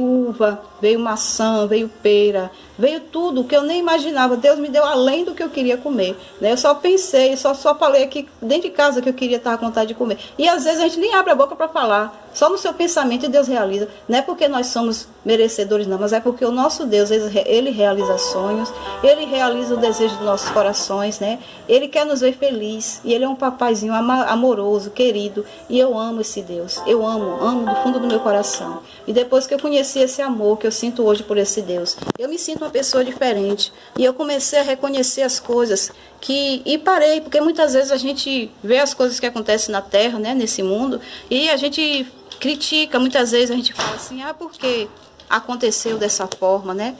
uva, veio maçã, veio pera, veio tudo que eu nem imaginava. Deus me deu além do que eu queria comer, né? Eu só pensei, só falei aqui dentro de casa que eu queria estar com vontade de comer. E às vezes a gente nem abre a boca para falar, só no seu pensamento Deus realiza. Não é porque nós somos merecedores não, mas é porque o nosso Deus, ele realiza sonhos, ele realiza o desejo dos nossos corações, né? Ele quer nos ver felizes, e ele é um papaizinho amoroso, querido, e eu amo esse Deus. Eu amo do fundo do meu coração. E depois que eu conheci esse amor que eu sinto hoje por esse Deus, eu me sinto uma pessoa diferente. E eu comecei a reconhecer as coisas e parei, porque muitas vezes a gente vê as coisas que acontecem na Terra, né, nesse mundo, e a gente critica, muitas vezes a gente fala assim, por que aconteceu dessa forma, né?